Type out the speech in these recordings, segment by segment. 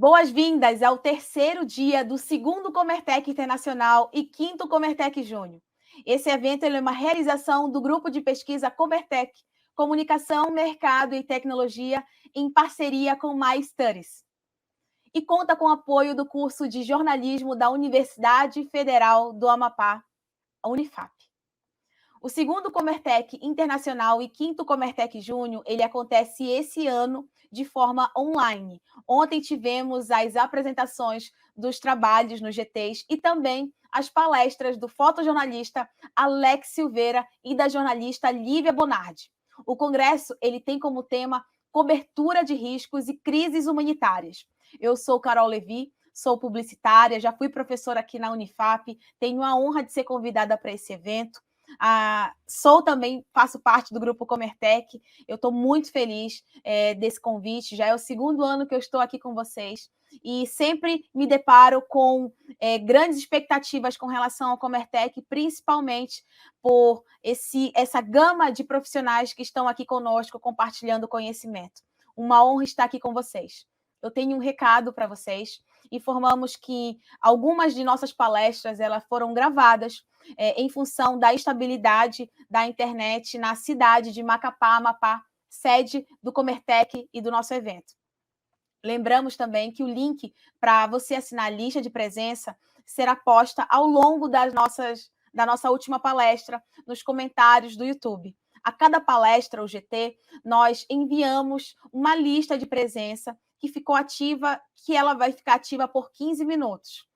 Boas-vindas ao terceiro dia do segundo Comertec Internacional e quinto Comertec Júnior. Esse evento é uma realização do grupo de pesquisa Comertec, Comunicação, Mercado e Tecnologia, em parceria com Mais Studies. E conta com o apoio do curso de jornalismo da Universidade Federal do Amapá, a Unifap. O segundo Comertec Internacional e quinto Comertec Júnior, ele acontece esse ano de forma online. Ontem tivemos as apresentações dos trabalhos nos GTs e também as palestras do fotojornalista Alex Silveira e da jornalista Lívia Bonardi. O congresso ele tem como tema cobertura de riscos e crises humanitárias. Eu sou Carol Levi, sou publicitária, já fui professora aqui na Unifap, tenho a honra de ser convidada para esse evento. Faço parte do grupo Comertec, eu estou muito feliz desse convite, já é o segundo ano que eu estou aqui com vocês e sempre me deparo com grandes expectativas com relação ao Comertec, principalmente por essa gama de profissionais que estão aqui conosco compartilhando conhecimento. Uma honra estar aqui com vocês. Eu tenho um recado para vocês. Informamos que algumas de nossas palestras elas foram gravadas em função da estabilidade da internet na cidade de Macapá, Amapá, sede do Comertec e do nosso evento. Lembramos também que o link para você assinar a lista de presença será posta ao longo da nossa última palestra nos comentários do YouTube. A cada palestra, o GT, nós enviamos uma lista de presença que ficou ativa, que ela vai ficar ativa por 15 minutos,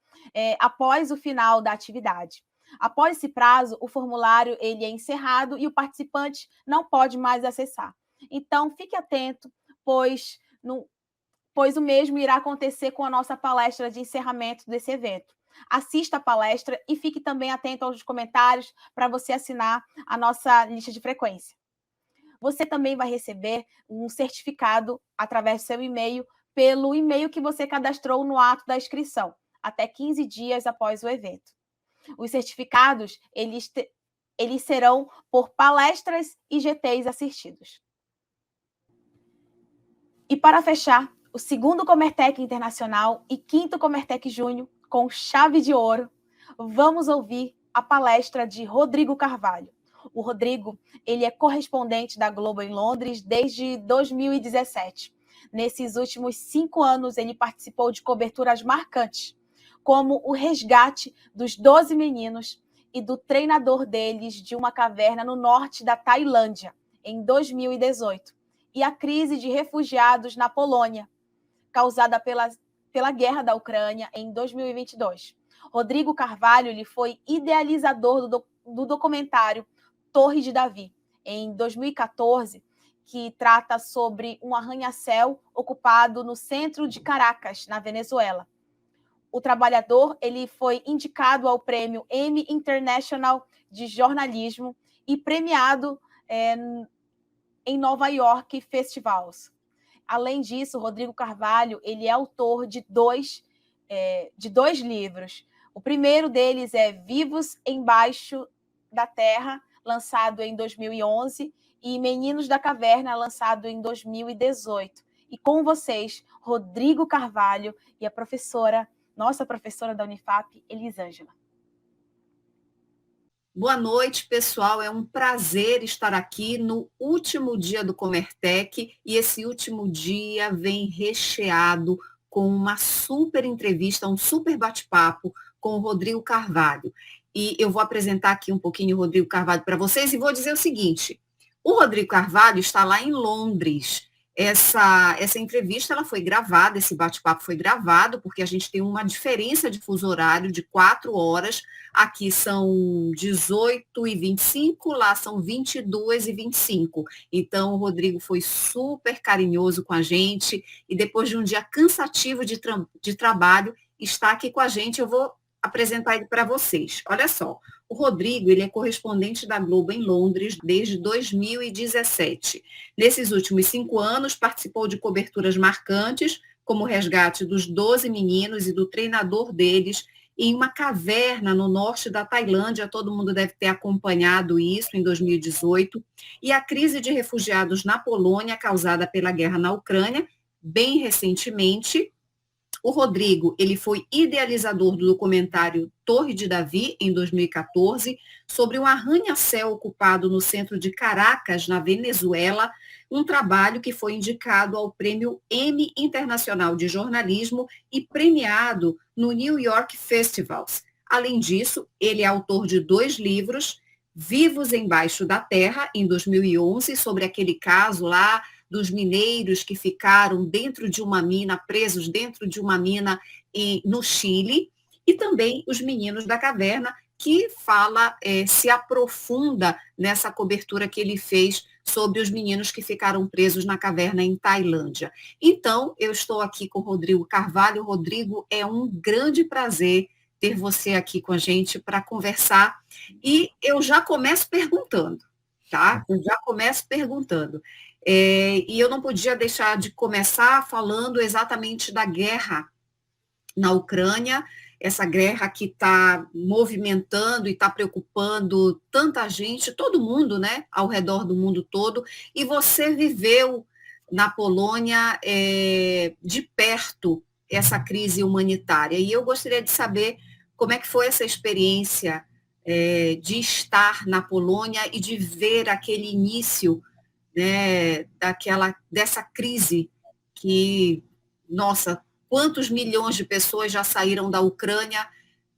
após o final da atividade. Após esse prazo, o formulário ele é encerrado e o participante não pode mais acessar. Então, fique atento, pois o mesmo irá acontecer com a nossa palestra de encerramento desse evento. Assista a palestra e fique também atento aos comentários para você assinar a nossa lista de frequência. Você também vai receber um certificado através do seu e-mail, pelo e-mail que você cadastrou no ato da inscrição, até 15 dias após o evento. Os certificados, eles serão por palestras e GTs assistidos. E para fechar, o segundo Comertec Internacional e quinto Comertec Júnior, com chave de ouro, vamos ouvir a palestra de Rodrigo Carvalho. O Rodrigo, ele é correspondente da Globo em Londres desde 2017. Nesses últimos 5 anos, ele participou de coberturas marcantes, como o resgate dos 12 meninos e do treinador deles de uma caverna no norte da Tailândia, em 2018, e a crise de refugiados na Polônia, causada pela guerra da Ucrânia em 2022. Rodrigo Carvalho ele foi idealizador do documentário Torre de Davi, em 2014, que trata sobre um arranha-céu ocupado no centro de Caracas, na Venezuela. O trabalhador ele foi indicado ao prêmio Emmy International de jornalismo e premiado em Nova York Festivals. Além disso, Rodrigo Carvalho ele é autor de dois livros. O primeiro deles é Vivos Embaixo da Terra, lançado em 2011, e Meninos da Caverna, lançado em 2018. E com vocês, Rodrigo Carvalho e a nossa professora da Unifap, Elisângela. Boa noite, pessoal. É um prazer estar aqui no último dia do Comertec e esse último dia vem recheado com uma super entrevista, um super bate-papo com o Rodrigo Carvalho. E eu vou apresentar aqui um pouquinho o Rodrigo Carvalho para vocês e vou dizer o seguinte: o Rodrigo Carvalho está lá em Londres. Essa entrevista ela foi gravada, esse bate-papo foi gravado, porque a gente tem uma diferença de fuso horário de 4 horas. Aqui são 18h25, lá são 22h25. Então, o Rodrigo foi super carinhoso com a gente e depois de um dia cansativo de trabalho, está aqui com a gente. Eu vou apresentar ele para vocês. Olha só, o Rodrigo ele é correspondente da Globo em Londres desde 2017. Nesses últimos 5 anos, participou de coberturas marcantes, como o resgate dos 12 meninos e do treinador deles em uma caverna no norte da Tailândia. Todo mundo deve ter acompanhado isso em 2018. E a crise de refugiados na Polônia, causada pela guerra na Ucrânia, bem recentemente. O Rodrigo, ele foi idealizador do documentário Torre de Davi, em 2014, sobre um arranha-céu ocupado no centro de Caracas, na Venezuela, um trabalho que foi indicado ao Prêmio Emmy Internacional de Jornalismo e premiado no New York Festivals. Além disso, ele é autor de 2 livros, Vivos Embaixo da Terra, em 2011, sobre aquele caso lá dos mineiros que ficaram dentro de uma mina, presos dentro de uma mina no Chile, e também Os Meninos da Caverna, que se aprofunda nessa cobertura que ele fez sobre os meninos que ficaram presos na caverna em Tailândia. Então, eu estou aqui com o Rodrigo Carvalho. Rodrigo, é um grande prazer ter você aqui com a gente para conversar. E eu já começo perguntando, tá? E eu não podia deixar de começar falando exatamente da guerra na Ucrânia, essa guerra que está movimentando e está preocupando tanta gente, todo mundo, né, ao redor do mundo todo, e você viveu na Polônia de perto essa crise humanitária, e eu gostaria de saber como é que foi essa experiência de estar na Polônia e de ver aquele início, né, dessa crise que, nossa, quantos milhões de pessoas já saíram da Ucrânia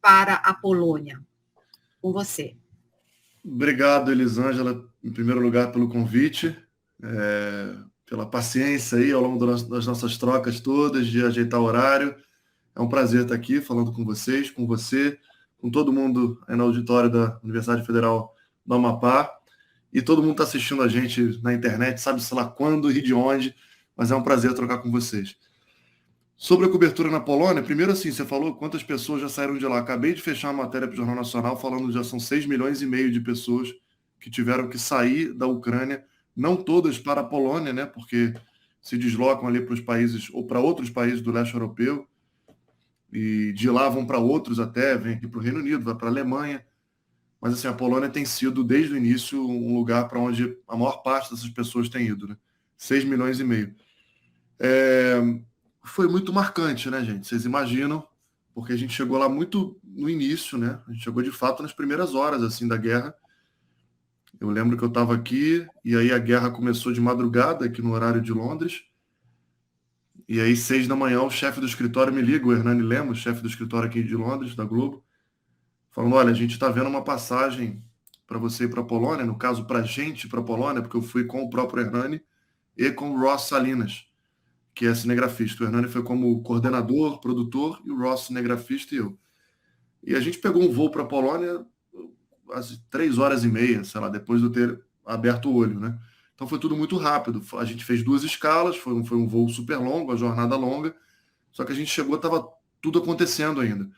para a Polônia? Com você. Obrigado, Elisângela, em primeiro lugar, pelo convite, pela paciência aí ao longo das nossas trocas todas, de ajeitar o horário. É um prazer estar aqui falando com vocês, com você, com todo mundo aí no auditório da Universidade Federal do Amapá. E todo mundo está assistindo a gente na internet, sabe sei lá quando e de onde, mas é um prazer trocar com vocês. Sobre a cobertura na Polônia, primeiro assim, você falou quantas pessoas já saíram de lá. Acabei de fechar uma matéria para o Jornal Nacional falando que já são 6,5 milhões de pessoas que tiveram que sair da Ucrânia, não todas para a Polônia, né, porque se deslocam ali para os países, ou para outros países do leste europeu, e de lá vão para outros até, vem aqui para o Reino Unido, vai para a Alemanha. Mas assim, a Polônia tem sido, desde o início, um lugar para onde a maior parte dessas pessoas tem ido, né? 6,5 milhões. Foi muito marcante, né, gente? Vocês imaginam, porque a gente chegou lá muito no início, né? A gente chegou, de fato, nas primeiras horas, assim, da guerra. Eu lembro que eu estava aqui, e aí a guerra começou de madrugada, aqui no horário de Londres. E aí, 6 da manhã, o chefe do escritório me liga, o Hernani Lemos, chefe do escritório aqui de Londres, da Globo, falando, olha, a gente está vendo uma passagem para você ir para a Polônia, no caso, para a gente ir para a Polônia, porque eu fui com o próprio Hernani e com o Ross Salinas, que é cinegrafista. O Hernani foi como coordenador, produtor, e o Ross cinegrafista e eu. E a gente pegou um voo para a Polônia às 3h30, sei lá, depois de eu ter aberto o olho, né? Então foi tudo muito rápido. A gente fez 2 escalas, foi um voo super longo, uma jornada longa, só que a gente chegou, estava tudo acontecendo ainda.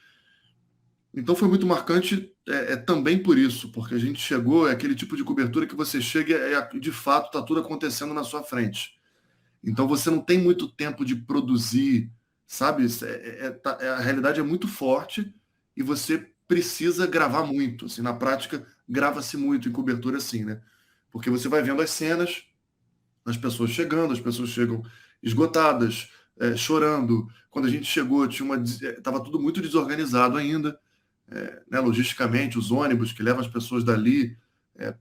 Então foi muito marcante também por isso, porque a gente chegou, é aquele tipo de cobertura que você chega e de fato está tudo acontecendo na sua frente. Então você não tem muito tempo de produzir, sabe? A realidade é muito forte e você precisa gravar muito. Assim, na prática, grava-se muito em cobertura assim, né? Porque você vai vendo as cenas, as pessoas chegando, as pessoas chegam esgotadas, chorando. Quando a gente chegou, estava tudo muito desorganizado ainda. Né, logisticamente, os ônibus que levam as pessoas dali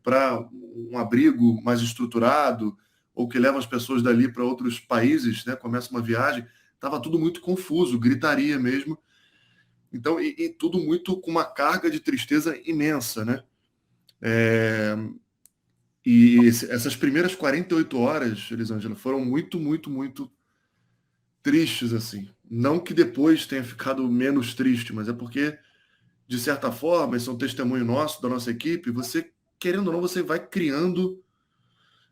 para um abrigo mais estruturado, ou que levam as pessoas dali para outros países, né, começa uma viagem, estava tudo muito confuso, gritaria mesmo. Então, e tudo muito com uma carga de tristeza imensa, né? Essas primeiras 48 horas, Elisângela, foram muito, muito, muito tristes, assim. Não que depois tenha ficado menos triste, mas é porque, de certa forma, esse é um testemunho nosso, da nossa equipe, você, querendo ou não, você vai criando,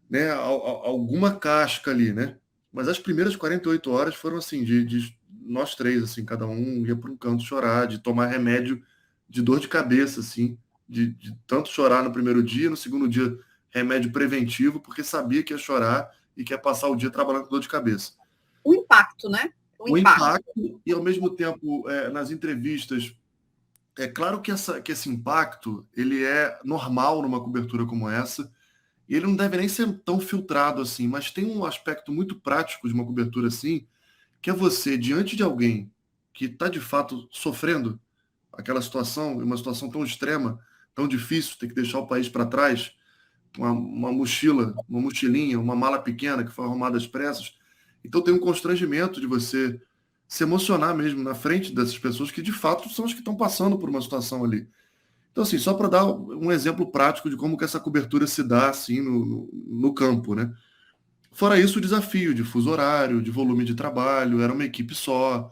né, alguma casca ali, né? Mas as primeiras 48 horas foram assim, de nós três, assim, cada um ia para um canto chorar, de tomar remédio de dor de cabeça, assim, de tanto chorar no primeiro dia, no segundo dia remédio preventivo, porque sabia que ia chorar e que ia passar o dia trabalhando com dor de cabeça. O impacto, né? O impacto, e ao mesmo tempo, nas entrevistas, é claro que esse impacto ele é normal numa cobertura como essa, e ele não deve nem ser tão filtrado assim, mas tem um aspecto muito prático de uma cobertura assim, que é você, diante de alguém que está de fato sofrendo aquela situação, uma situação tão extrema, tão difícil, ter que deixar o país para trás, uma mochila, uma mochilinha, uma mala pequena que foi arrumada às pressas. Então tem um constrangimento de você se emocionar mesmo na frente dessas pessoas que de fato são as que estão passando por uma situação ali. Então, assim, só para dar um exemplo prático de como que essa cobertura se dá assim no campo, né? Fora isso, o desafio de fuso horário, de volume de trabalho, era uma equipe só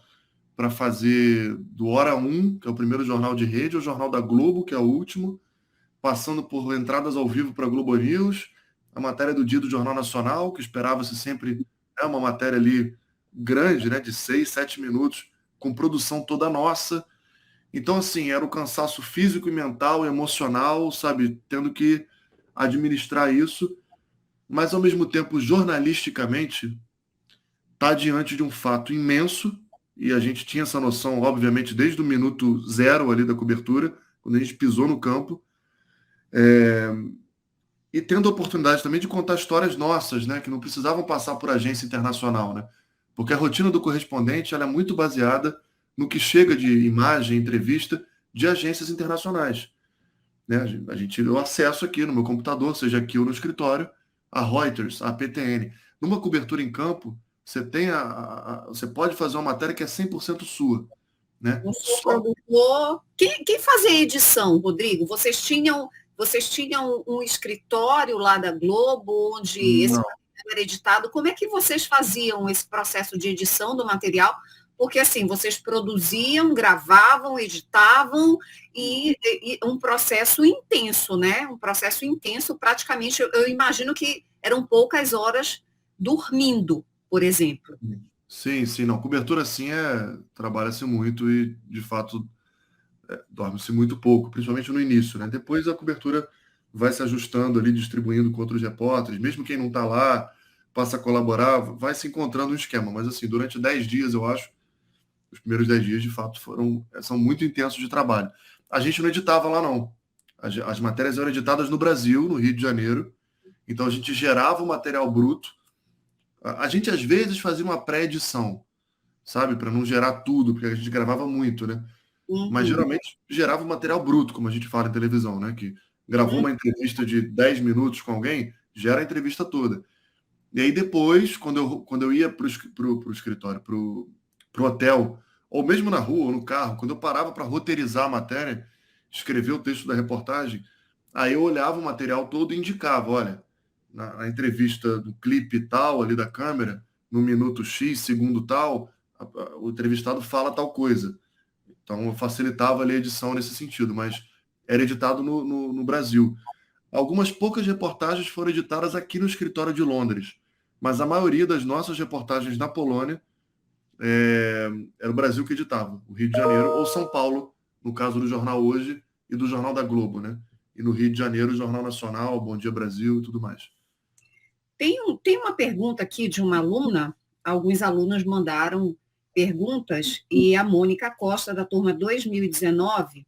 para fazer do Hora 1, que é o primeiro jornal de rede, ao Jornal da Globo, que é o último, passando por entradas ao vivo para a Globo News, a matéria do dia do Jornal Nacional, que esperava-se sempre uma matéria ali grande, né, de 6, 7 minutos, com produção toda nossa. Então, assim, era o cansaço físico e mental, emocional, sabe, tendo que administrar isso, mas ao mesmo tempo, jornalisticamente, está diante de um fato imenso, e a gente tinha essa noção, obviamente, desde o minuto zero ali da cobertura, quando a gente pisou no campo, e tendo a oportunidade também de contar histórias nossas, né, que não precisavam passar por agência internacional, né? Porque a rotina do correspondente ela é muito baseada no que chega de imagem, entrevista de agências internacionais, né? A gente tirou acesso aqui no meu computador, seja aqui ou no escritório, a Reuters, a PTN. Numa cobertura em campo, você tem você pode fazer uma matéria que é 100% sua, né? Produtor. Quem fazia a edição, Rodrigo? Vocês tinham um escritório lá da Globo onde esse material era editado? Como é que vocês faziam esse processo de edição do material? Porque, assim, vocês produziam, gravavam, editavam, e um processo intenso, né? Um processo intenso, praticamente, eu imagino que eram poucas horas dormindo, por exemplo. Sim, sim, não. Cobertura, assim, trabalha-se muito e, de fato, dorme-se muito pouco, principalmente no início, né? Depois a cobertura vai se ajustando ali, distribuindo com outros repórteres, mesmo quem não está lá, passa a colaborar, vai se encontrando um esquema. Mas, assim, durante 10 dias, eu acho, os primeiros 10 dias, de fato, são muito intensos de trabalho. A gente não editava lá, não. As matérias eram editadas no Brasil, no Rio de Janeiro. Então, a gente gerava o material bruto. A gente, às vezes, fazia uma pré-edição, sabe? Para não gerar tudo, porque a gente gravava muito, né? Mas, geralmente, gerava o material bruto, como a gente fala em televisão, né? Que gravou uma entrevista de 10 minutos com alguém, gera a entrevista toda. E aí, depois, quando eu ia para o escritório, para o hotel, ou mesmo na rua, ou no carro, quando eu parava para roteirizar a matéria, escrever o texto da reportagem, aí eu olhava o material todo e indicava, olha, na entrevista do clipe tal, ali da câmera, no minuto X, segundo tal, o entrevistado fala tal coisa. Então, eu facilitava ali a edição nesse sentido, mas era editado no Brasil. Algumas poucas reportagens foram editadas aqui no escritório de Londres, mas a maioria das nossas reportagens na Polônia era o Brasil que editava, o Rio de Janeiro ou São Paulo, no caso do Jornal Hoje e do Jornal da Globo, né? E no Rio de Janeiro, o Jornal Nacional, Bom Dia Brasil e tudo mais. Tem uma pergunta aqui de uma aluna, alguns alunos mandaram perguntas, e a Mônica Costa, da turma 2019,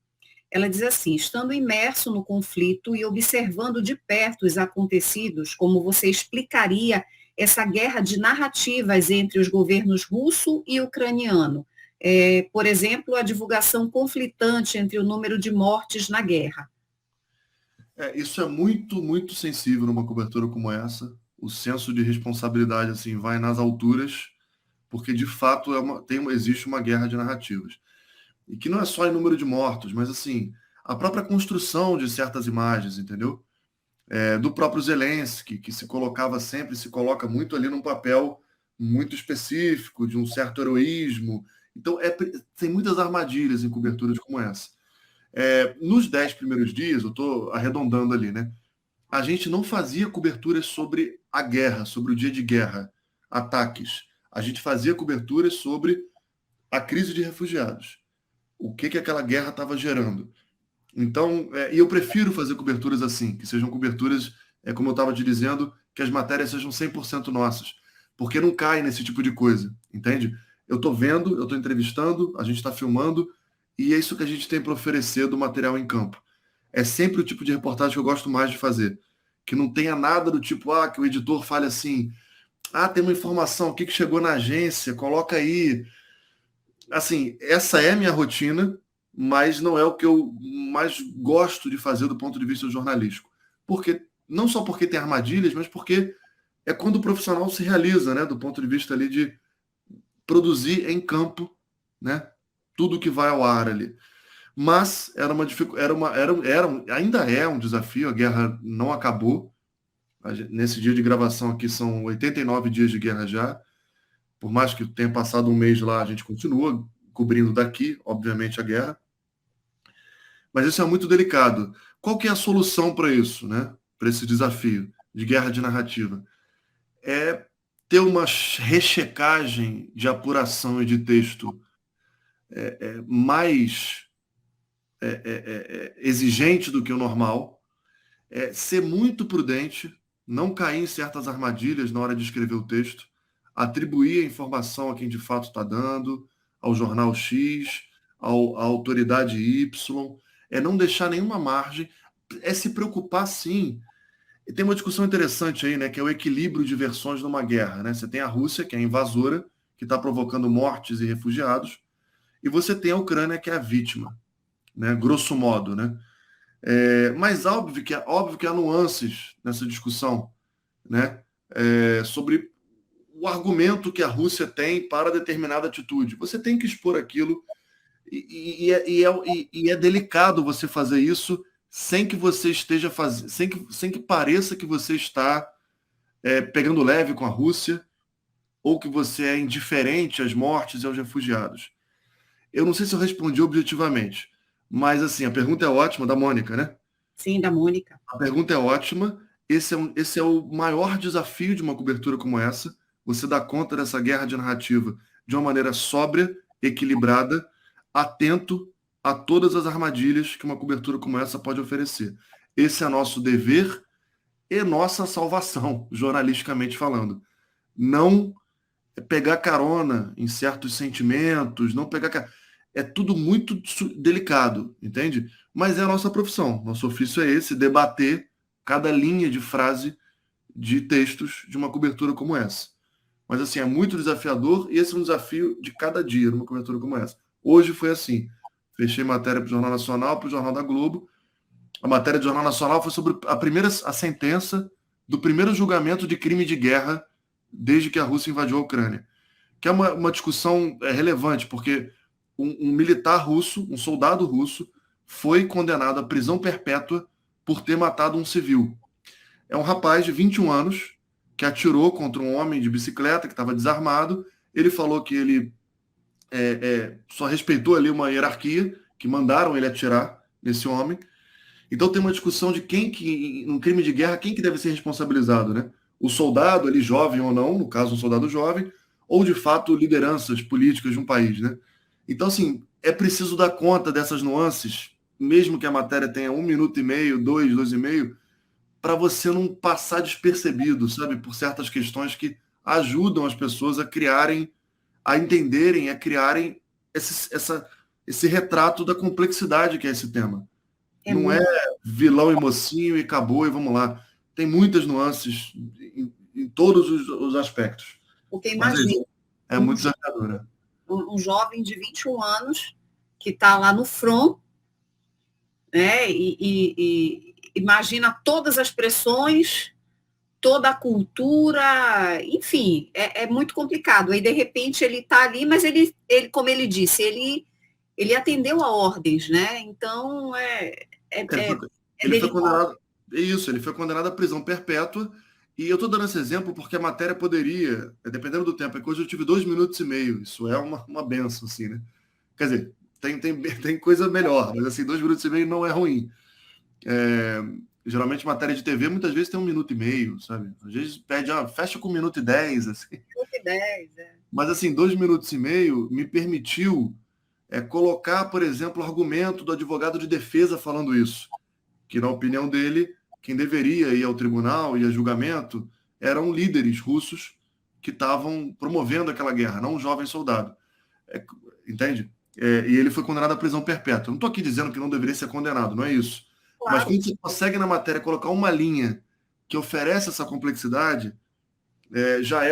ela diz assim: estando imerso no conflito e observando de perto os acontecidos, como você explicaria essa guerra de narrativas entre os governos russo e ucraniano? Por exemplo, a divulgação conflitante entre o número de mortes na guerra. Isso é muito, muito sensível numa cobertura como essa. O senso de responsabilidade assim vai nas alturas, porque de fato existe uma guerra de narrativas. E que não é só em número de mortos, mas assim, a própria construção de certas imagens, entendeu? Do próprio Zelensky, que se coloca muito ali num papel muito específico, de um certo heroísmo. Então, tem muitas armadilhas em coberturas como essa. Nos 10 primeiros dias, eu estou arredondando ali, né? A gente não fazia coberturas sobre a guerra, sobre o dia de guerra, ataques. A gente fazia coberturas sobre a crise de refugiados. O que aquela guerra estava gerando. Então, e eu prefiro fazer coberturas assim, que sejam coberturas, como eu estava te dizendo, que as matérias sejam 100% nossas, porque não cai nesse tipo de coisa, entende? Eu estou vendo, eu estou entrevistando, a gente está filmando, e é isso que a gente tem para oferecer do material em campo. É sempre o tipo de reportagem que eu gosto mais de fazer, que não tenha nada do tipo, que o editor fale assim, tem uma informação, o que chegou na agência, coloca aí. assim, essa é a minha rotina, mas não é o que eu mais gosto de fazer do ponto de vista jornalístico. Porque, não só porque tem armadilhas, mas porque é quando o profissional se realiza, né, do ponto de vista ali de produzir em campo, né, tudo que vai ao ar ali. Mas era uma ainda é um desafio, a guerra não acabou. Nesse dia de gravação aqui são 89 dias de guerra já. Por mais que tenha passado um mês lá, a gente continua cobrindo daqui, obviamente, a guerra. Mas isso é muito delicado. Qual que é a solução para isso, né? Para esse desafio de guerra de narrativa? É ter uma rechecagem de apuração e de texto mais exigente do que o normal, ser muito prudente, não cair em certas armadilhas na hora de escrever o texto, atribuir a informação a quem de fato está dando, ao jornal X, à autoridade Y, não deixar nenhuma margem, se preocupar sim. E tem uma discussão interessante aí, né, que é o equilíbrio de versões numa guerra, né? Você tem a Rússia, que é a invasora, que está provocando mortes e refugiados, e você tem a Ucrânia, que é a vítima, né? Grosso modo, né? Mas óbvio que há nuances nessa discussão, né? Sobre o argumento que a Rússia tem para determinada atitude. Você tem que expor aquilo e é delicado você fazer isso sem que você esteja fazendo, sem que pareça que você está pegando leve com a Rússia ou que você é indiferente às mortes e aos refugiados. Eu não sei se eu respondi objetivamente, mas assim, a pergunta é ótima, da Mônica, né? Sim, da Mônica. A pergunta é ótima. Esse é o maior desafio de uma cobertura como essa. Você dá conta dessa guerra de narrativa de uma maneira sóbria, equilibrada, atento a todas as armadilhas que uma cobertura como essa pode oferecer. Esse é nosso dever e nossa salvação, jornalisticamente falando. Não pegar carona em certos sentimentos, não pegar. É tudo muito delicado, entende? Mas é a nossa profissão. Nosso ofício é esse, debater cada linha de frase de textos de uma cobertura como essa. Mas assim, é muito desafiador e esse é um desafio de cada dia numa cobertura como essa. Hoje foi assim. Fechei matéria para o Jornal Nacional, para o Jornal da Globo. A matéria do Jornal Nacional foi sobre a sentença do primeiro julgamento de crime de guerra desde que a Rússia invadiu a Ucrânia. Que é uma discussão relevante, porque um militar russo, um soldado russo, foi condenado à prisão perpétua por ter matado um civil. É um rapaz de 21 anos que atirou contra um homem de bicicleta que estava desarmado. Ele falou que ele só respeitou ali uma hierarquia, que mandaram ele atirar nesse homem. Então tem uma discussão de num crime de guerra, quem que deve ser responsabilizado, né? O soldado, ele jovem ou não, no caso um soldado jovem, ou de fato lideranças políticas de um país, né? Então, assim, é preciso dar conta dessas nuances, mesmo que a matéria tenha 1 minuto e meio, 2 e meio, para você não passar despercebido, sabe? Por certas questões que ajudam as pessoas a criarem, a entenderem, a criarem esse retrato da complexidade que é esse tema. Não é vilão e mocinho e acabou e vamos lá. Tem muitas nuances em todos os aspectos. Porque imagina. É muito desafiador, né? Um jovem de 21 anos que está lá no front, né? E imagina todas as pressões, toda a cultura, enfim, é muito complicado. Aí, de repente, ele está ali, mas ele, como ele disse, ele atendeu a ordens, né? Então, ele foi condenado. Isso, ele foi condenado à prisão perpétua. E eu estou dando esse exemplo porque a matéria poderia, dependendo do tempo, hoje eu tive 2 minutos e meio. Isso é uma benção, assim, né? Quer dizer, tem coisa melhor, mas assim, 2 minutos e meio não é ruim. Geralmente matéria de TV muitas vezes tem 1 minuto e meio, sabe? Às vezes pede, fecha com 1 minuto e 10, assim. 1 minuto e 10, Mas assim, 2 minutos e meio me permitiu colocar, por exemplo, o argumento do advogado de defesa falando isso, que na opinião dele, quem deveria ir ao tribunal e a julgamento eram líderes russos que estavam promovendo aquela guerra, não um jovem soldado. Entende? E ele foi condenado à prisão perpétua. Não estou aqui dizendo que não deveria ser condenado, não é isso. Claro. Mas quando você consegue na matéria colocar uma linha que oferece essa complexidade, já é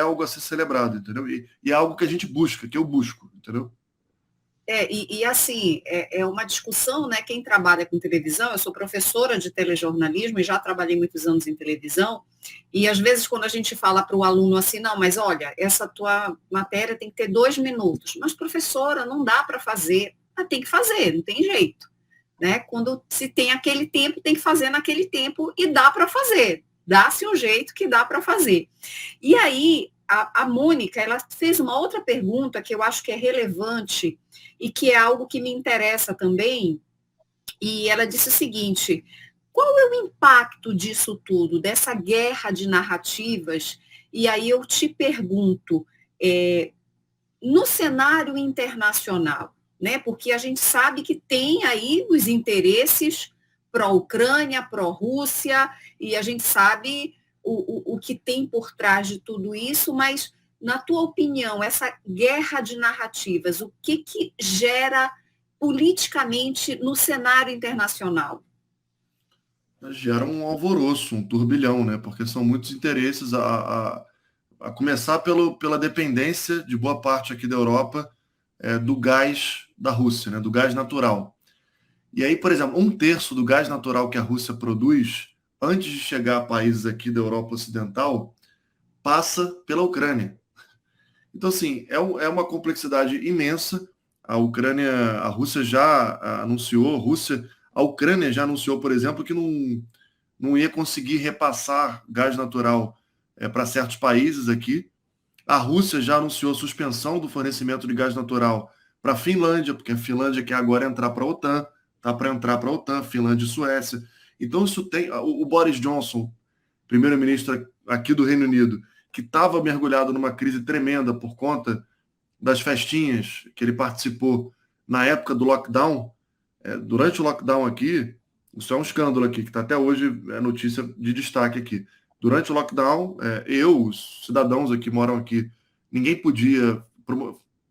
algo a ser celebrado, entendeu? E é algo que a gente busca, que eu busco, entendeu? Assim, é uma discussão, né? Quem trabalha com televisão, eu sou professora de telejornalismo e já trabalhei muitos anos em televisão, e às vezes quando a gente fala para o aluno assim, não, mas olha, essa tua matéria tem que ter 2 minutos, mas professora, não dá para fazer, tem que fazer, não tem jeito, né? Quando se tem aquele tempo, tem que fazer naquele tempo e dá para fazer, dá-se um jeito que dá para fazer. E aí, a Mônica, ela fez uma outra pergunta que eu acho que é relevante e que é algo que me interessa também, e ela disse o seguinte: qual é o impacto disso tudo, dessa guerra de narrativas? E aí eu te pergunto, no cenário internacional, né? Porque a gente sabe que tem aí os interesses pró-Ucrânia, pró-Rússia, e a gente sabe o que tem por trás de tudo isso, mas, na tua opinião, essa guerra de narrativas, o que gera politicamente no cenário internacional? Gera um alvoroço, um turbilhão, né? Porque são muitos interesses, a começar pela dependência de boa parte aqui da Europa do gás da Rússia, né? Do gás natural. E aí, por exemplo, 1/3 do gás natural que a Rússia produz, antes de chegar a países aqui da Europa Ocidental, passa pela Ucrânia. Então, assim, é uma complexidade imensa. A Rússia já anunciou, a Ucrânia já anunciou, por exemplo, que não ia conseguir repassar gás natural para certos países aqui. A Rússia já anunciou a suspensão do fornecimento de gás natural para a Finlândia, porque a Finlândia quer agora entrar para a OTAN, está para entrar para a OTAN, Finlândia e Suécia. Então, isso tem. O Boris Johnson, primeiro-ministro aqui do Reino Unido, que estava mergulhado numa crise tremenda por conta das festinhas que ele participou na época do lockdown, durante o lockdown aqui, isso é um escândalo aqui, que está até hoje notícia de destaque aqui. Durante o lockdown, os cidadãos aqui moram aqui, ninguém podia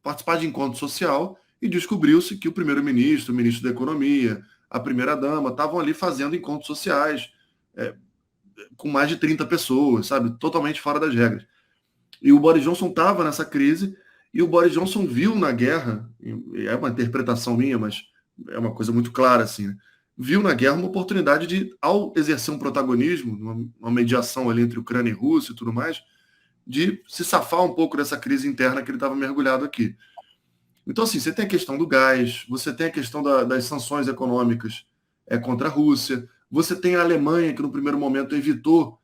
participar de encontro social e descobriu-se que o primeiro-ministro, o ministro da Economia, a primeira-dama estavam ali fazendo encontros sociais com mais de 30 pessoas, sabe? Totalmente fora das regras. E o Boris Johnson estava nessa crise e o Boris Johnson viu na guerra, é uma interpretação minha, mas é uma coisa muito clara, assim, né? Viu na guerra uma oportunidade de, ao exercer um protagonismo, uma mediação ali entre Ucrânia e Rússia e tudo mais, de se safar um pouco dessa crise interna que ele estava mergulhado aqui. Então, assim, você tem a questão do gás, você tem a questão das sanções econômicas contra a Rússia, você tem a Alemanha, que no primeiro momento evitou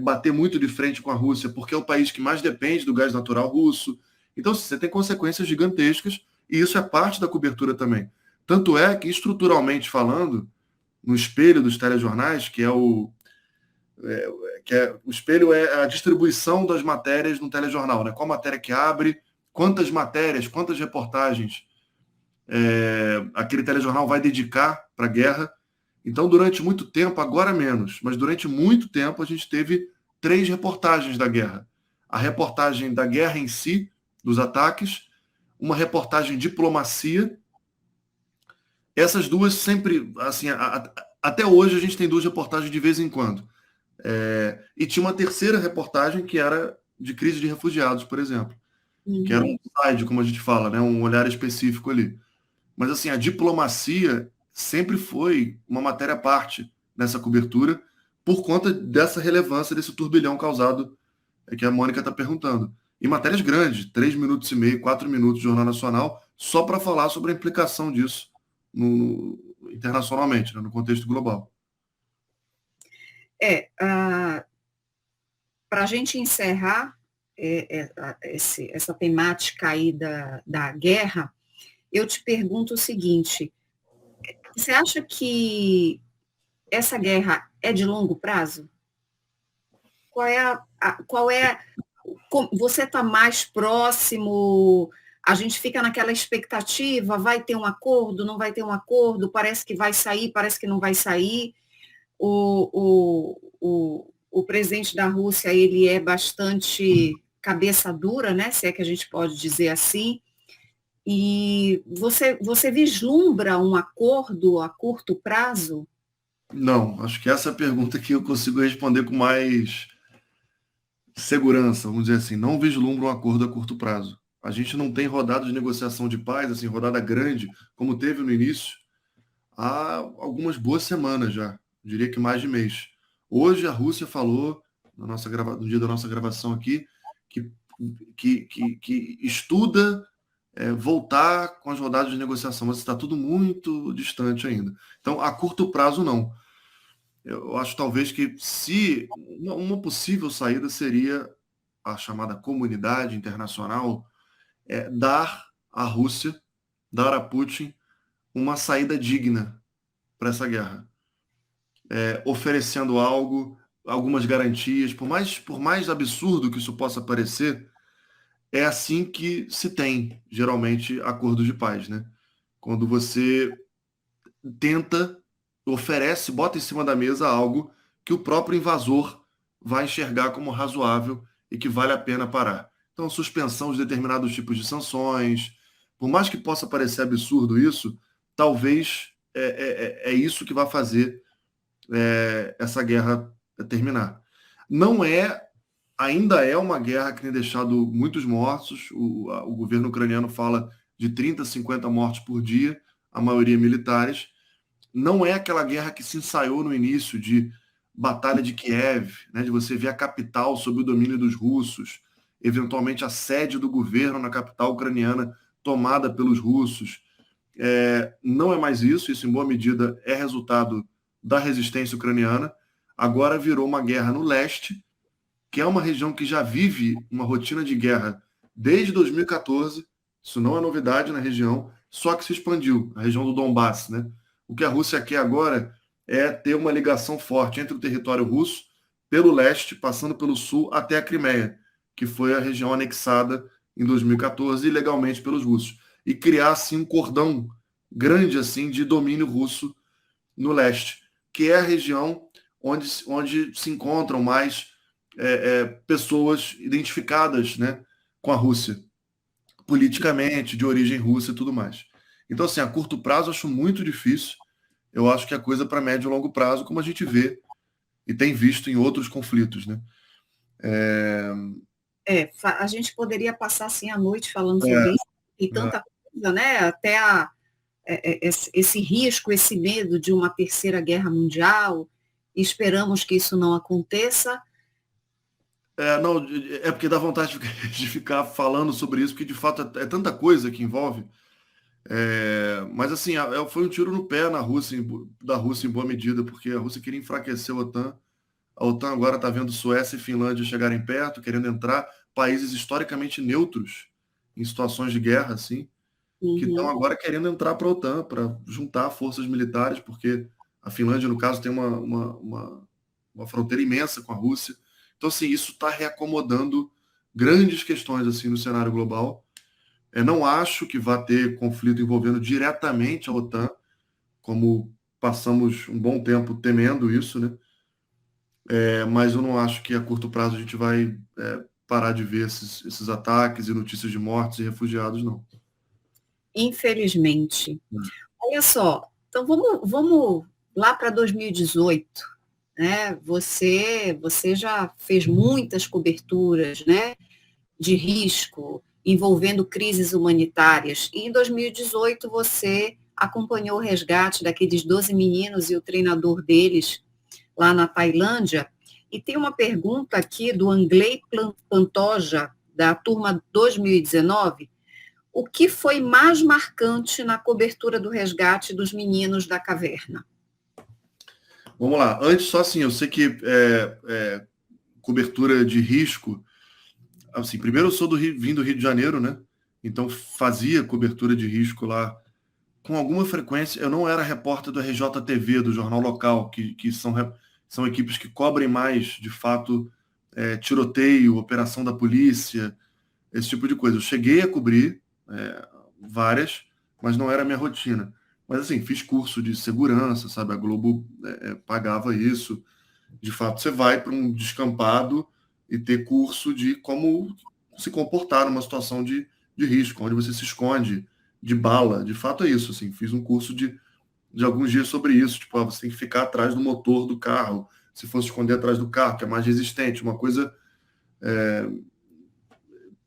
bater muito de frente com a Rússia, porque é o país que mais depende do gás natural russo. Então, assim, você tem consequências gigantescas, e isso é parte da cobertura também. Tanto é que, estruturalmente falando, no espelho dos telejornais, o espelho é a distribuição das matérias no telejornal, né? Qual matéria que abre, quantas matérias, quantas reportagens aquele telejornal vai dedicar para a guerra. Então, durante muito tempo, agora menos, mas durante muito tempo a gente teve 3 reportagens da guerra. A reportagem da guerra em si, dos ataques, uma reportagem diplomacia. Essas duas sempre, assim, até hoje a gente tem 2 reportagens de vez em quando. E tinha uma terceira reportagem que era de crise de refugiados, por exemplo. Que era um side, como a gente fala, né? Um olhar específico ali. Mas, assim, a diplomacia sempre foi uma matéria à parte nessa cobertura por conta dessa relevância, desse turbilhão causado que a Mônica está perguntando. E matérias grandes, 3 minutos e meio, 4 minutos de Jornal Nacional, só para falar sobre a implicação disso internacionalmente, né, no contexto global. Para a gente encerrar essa temática aí da guerra, eu te pergunto o seguinte: você acha que essa guerra é de longo prazo? Você está mais próximo? A gente fica naquela expectativa, vai ter um acordo, não vai ter um acordo, parece que vai sair, parece que não vai sair. O presidente da Rússia, ele é bastante cabeça dura, né? Se é que a gente pode dizer assim. E você vislumbra um acordo a curto prazo? Não, acho que essa é a pergunta que eu consigo responder com mais segurança, vamos dizer assim, não vislumbra um acordo a curto prazo. A gente não tem rodada de negociação de paz, assim, rodada grande, como teve no início, há algumas boas semanas já, diria que mais de mês. Hoje a Rússia falou, no dia da nossa gravação aqui, que, que estuda voltar com as rodadas de negociação, mas está tudo muito distante ainda. Então, a curto prazo, não. Eu acho talvez que se uma possível saída seria a chamada comunidade internacional dar à Rússia, dar a Putin uma saída digna para essa guerra, oferecendo algo, algumas garantias, por mais absurdo que isso possa parecer, é assim que se tem, geralmente, acordos de paz, né? Quando você tenta, oferece, bota em cima da mesa algo que o próprio invasor vai enxergar como razoável e que vale a pena parar. Então, suspensão de determinados tipos de sanções, por mais que possa parecer absurdo isso, talvez é isso que vai fazer essa guerra terminar. Não ainda é uma guerra que tem deixado muitos mortos. O governo ucraniano fala de 30, 50 mortos por dia, a maioria militares. Não é aquela guerra que se ensaiou no início de Batalha de Kiev, né, de você ver a capital sob o domínio dos russos, eventualmente a sede do governo na capital ucraniana tomada pelos russos. Não é mais isso em boa medida é resultado da resistência ucraniana. Agora virou uma guerra no leste, que é uma região que já vive uma rotina de guerra desde 2014, isso não é novidade na região, só que se expandiu, a região do Donbass, né? O que a Rússia quer agora é ter uma ligação forte entre o território russo, pelo leste, passando pelo sul, até a Crimeia, que foi a região anexada em 2014 ilegalmente pelos russos, e criar, assim, um cordão grande assim de domínio russo no leste, que é a região onde se encontram mais pessoas identificadas, né, com a Rússia, politicamente, de origem russa e tudo mais. Então, assim, a curto prazo eu acho muito difícil. Eu acho que é coisa para médio e longo prazo, como a gente vê e tem visto em outros conflitos, né? A gente poderia passar assim a noite falando sobre isso, e tanta coisa, né? Até esse risco, esse medo de uma terceira guerra mundial. Esperamos que isso não aconteça. Não, é porque dá vontade de ficar falando sobre isso, porque de fato é tanta coisa que envolve. Mas assim, foi um tiro no pé da Rússia em boa medida, porque a Rússia queria enfraquecer a OTAN. A OTAN agora está vendo Suécia e Finlândia chegarem perto, querendo entrar, países historicamente neutros em situações de guerra, assim, que estão agora querendo entrar para a OTAN, para juntar forças militares, porque a Finlândia, no caso, tem uma fronteira imensa com a Rússia. Então, assim, isso está reacomodando grandes questões assim no cenário global. Não acho que vá ter conflito envolvendo diretamente a OTAN, como passamos um bom tempo temendo isso, né? Mas eu não acho que a curto prazo a gente vai parar de ver esses ataques e notícias de mortes e refugiados, não. Infelizmente. Olha só, então vamos lá para 2018, né? Você já fez muitas coberturas, né, de risco envolvendo crises humanitárias, e em 2018 você acompanhou o resgate daqueles 12 meninos e o treinador deles lá na Tailândia. E tem uma pergunta aqui do Angley Pantoja, da turma 2019. O que foi mais marcante na cobertura do resgate dos meninos da caverna? Vamos lá. Antes, só assim, eu sei que cobertura de risco, assim, primeiro eu sou vim do Rio de Janeiro, né? Então fazia cobertura de risco lá com alguma frequência. Eu não era repórter do RJTV, do jornal local, que são equipes que cobrem mais, de fato, tiroteio, operação da polícia, esse tipo de coisa. Eu cheguei a cobrir várias, mas não era a minha rotina. Mas, assim, fiz curso de segurança, sabe? A Globo pagava isso. De fato, você vai para um descampado e ter curso de como se comportar numa situação de risco, onde você se esconde de bala. De fato, é isso. Assim, fiz um curso de alguns dias sobre isso. Tipo, você tem que ficar atrás do motor do carro, se for se esconder atrás do carro, que é mais resistente. Uma coisa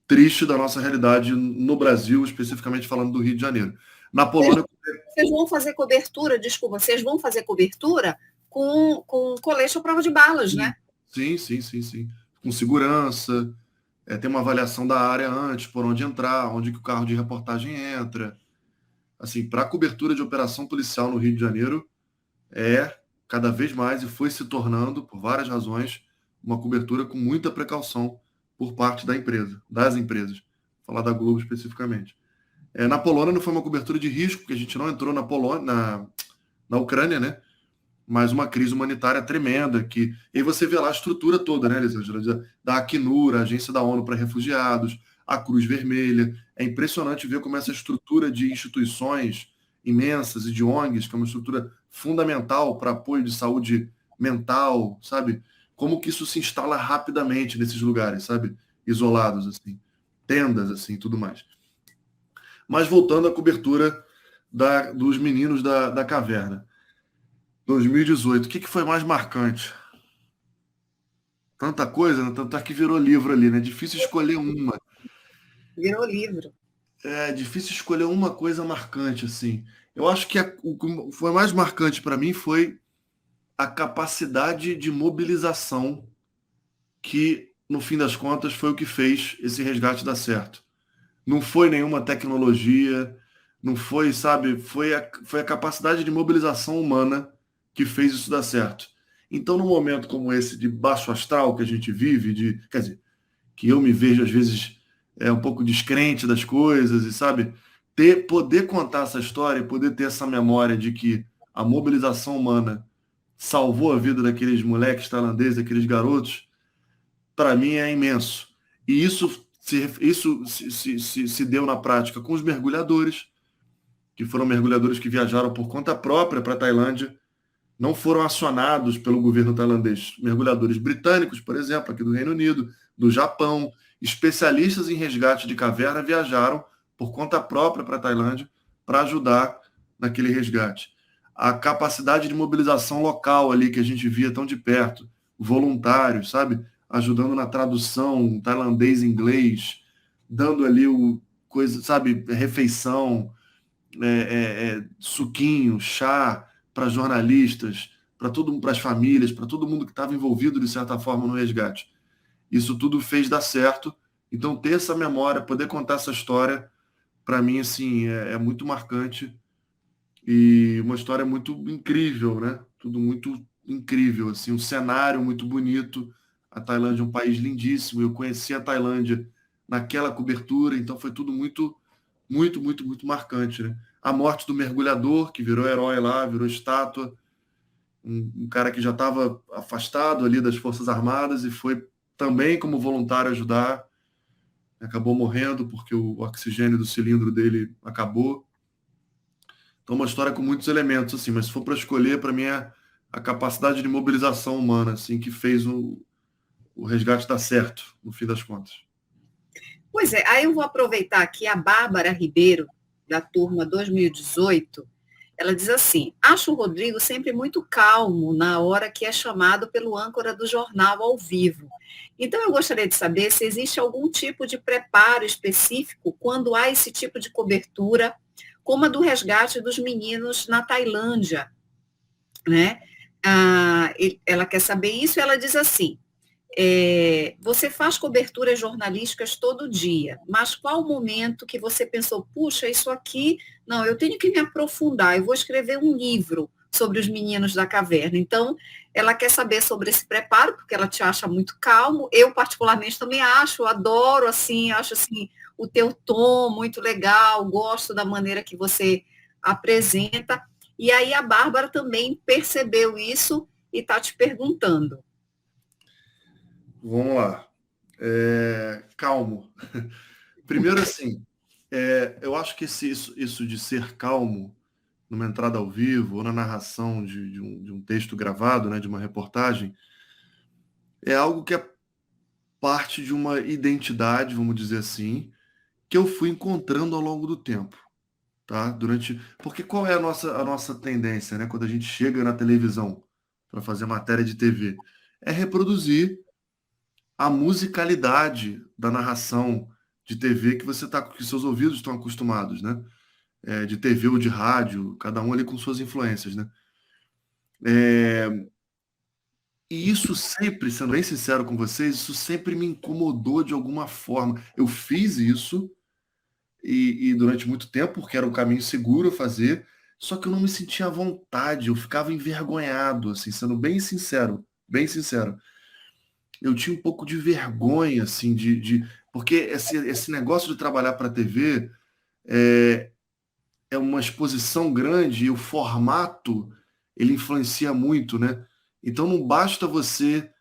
triste da nossa realidade no Brasil, especificamente falando do Rio de Janeiro. Na Polônia... Vocês vão fazer cobertura, desculpa, vocês vão fazer cobertura com colete à prova de balas, né? Sim. Com segurança, tem uma avaliação da área antes, por onde entrar, onde que o carro de reportagem entra. Assim, para a cobertura de operação policial no Rio de Janeiro, cada vez mais, e foi se tornando, por várias razões, uma cobertura com muita precaução por parte das empresas. Vou falar da Globo especificamente. Na Polônia não foi uma cobertura de risco, porque a gente não entrou na Polônia, na Ucrânia, né? Mas uma crise humanitária tremenda, e aí você vê lá a estrutura toda, né, Elisângela? Da Acnur, a Agência da ONU para Refugiados, a Cruz Vermelha. É impressionante ver como essa estrutura de instituições imensas e de ONGs, que é uma estrutura fundamental para apoio de saúde mental, sabe? Como que isso se instala rapidamente nesses lugares, sabe? Isolados, assim. Tendas, assim, tudo mais. Mas voltando à cobertura dos meninos da caverna. 2018, o que foi mais marcante? Tanta coisa, né? Tanto que virou livro ali, né? Difícil escolher uma. Virou livro. É difícil escolher uma coisa marcante, assim. Eu acho que o que foi mais marcante para mim foi a capacidade de mobilização que, no fim das contas, foi o que fez esse resgate dar certo. Não foi nenhuma tecnologia, não foi, sabe, foi a capacidade de mobilização humana que fez isso dar certo. Então, num momento como esse de baixo astral que a gente vive, quer dizer, que eu me vejo às vezes um pouco descrente das coisas, e sabe, poder contar essa história, poder ter essa memória de que a mobilização humana salvou a vida daqueles moleques tailandeses, daqueles garotos, para mim é imenso. E isso se deu na prática com os mergulhadores, que foram mergulhadores que viajaram por conta própria para a Tailândia, não foram acionados pelo governo tailandês. Mergulhadores britânicos, por exemplo, aqui do Reino Unido, do Japão, especialistas em resgate de caverna viajaram por conta própria para a Tailândia para ajudar naquele resgate. A capacidade de mobilização local ali que a gente via tão de perto, voluntários, sabe? Ajudando na tradução tailandês-inglês, dando ali coisa, sabe, refeição, suquinho, chá para jornalistas, para as famílias, para todo mundo que estava envolvido de certa forma no resgate. Isso tudo fez dar certo. Então ter essa memória, poder contar essa história, para mim assim é muito marcante e uma história muito incrível, né? Tudo muito incrível, assim, um cenário muito bonito. A Tailândia é um país lindíssimo. Eu conheci a Tailândia naquela cobertura, então foi tudo muito, muito, muito, muito marcante, né? A morte do mergulhador, que virou herói lá, virou estátua, um cara que já estava afastado ali das Forças Armadas e foi também como voluntário ajudar, acabou morrendo porque o oxigênio do cilindro dele acabou. Então, uma história com muitos elementos, assim, mas se for para escolher, para mim é a capacidade de mobilização humana, assim, que fez o resgate dar certo, no fim das contas. Pois é, aí eu vou aproveitar aqui a Bárbara Ribeiro, da turma 2018, ela diz assim: acho o Rodrigo sempre muito calmo na hora que é chamado pelo âncora do jornal ao vivo. Então, eu gostaria de saber se existe algum tipo de preparo específico quando há esse tipo de cobertura, como a do resgate dos meninos na Tailândia, né? Ela quer saber isso e ela diz assim: você faz coberturas jornalísticas todo dia, mas qual o momento que você pensou, puxa, isso aqui, não, eu tenho que me aprofundar, eu vou escrever um livro sobre os meninos da caverna. Então, ela quer saber sobre esse preparo, porque ela te acha muito calmo. Eu, particularmente, também acho, adoro, assim, acho assim, o teu tom muito legal, gosto da maneira que você apresenta. E aí a Bárbara também percebeu isso e está te perguntando. Vamos lá. Calmo. Primeiro, assim, eu acho que isso de ser calmo numa entrada ao vivo ou na narração de um texto gravado, né, de uma reportagem, é algo que é parte de uma identidade, vamos dizer assim, que eu fui encontrando ao longo do tempo, tá? Porque qual é a nossa tendência, né, quando a gente chega na televisão para fazer matéria de TV? É reproduzir a musicalidade da narração de TV que seus ouvidos estão acostumados, né? De TV ou de rádio, cada um ali com suas influências, né? E isso sempre, sendo bem sincero com vocês, isso sempre me incomodou de alguma forma. Eu fiz isso e durante muito tempo, porque era o caminho seguro fazer, só que eu não me sentia à vontade, eu ficava envergonhado, assim, sendo bem sincero, bem sincero. Eu tinha um pouco de vergonha, assim, porque esse negócio de trabalhar para a TV é uma exposição grande e o formato, ele influencia muito, né? Então não basta você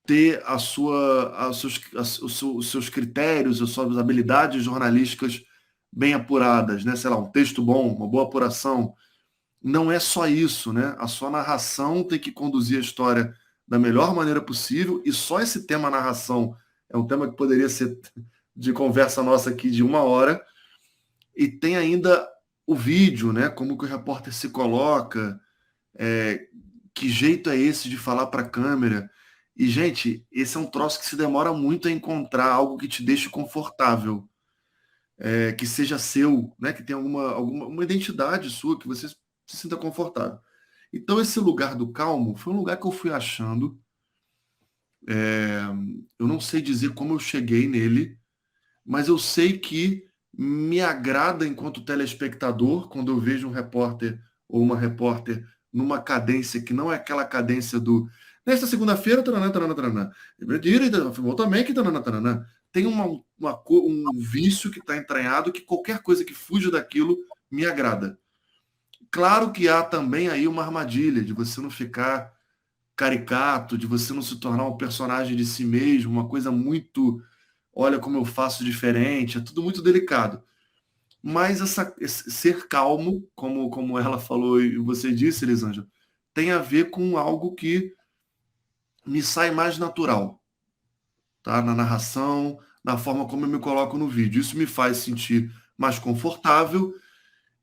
ter os seus critérios, as suas habilidades jornalísticas bem apuradas, né? Sei lá, um texto bom, uma boa apuração. Não é só isso, né? A sua narração tem que conduzir a história da melhor maneira possível, e só esse tema narração é um tema que poderia ser de conversa nossa aqui de 1 hora, e tem ainda o vídeo, né? Como que o repórter se coloca, que jeito é esse de falar para a câmera. E, gente, esse é um troço que se demora muito a encontrar algo que te deixe confortável, que seja seu, né? Que tenha uma identidade sua, que você se sinta confortável. Então, esse lugar do calmo foi um lugar que eu fui achando. Eu não sei dizer como eu cheguei nele, mas eu sei que me agrada enquanto telespectador quando eu vejo um repórter ou uma repórter numa cadência que não é aquela cadência do nesta segunda-feira, taranã, taranã, taranã. Futebol também que taranã, taranã. Tem um vício que está entranhado que qualquer coisa que fuja daquilo me agrada. Claro que há também aí uma armadilha de você não ficar caricato, de você não se tornar um personagem de si mesmo, uma coisa muito, olha como eu faço diferente, é tudo muito delicado. Mas esse ser calmo, como ela falou e você disse, Elisângela, tem a ver com algo que me sai mais natural, tá? Na narração, na forma como eu me coloco no vídeo. Isso me faz sentir mais confortável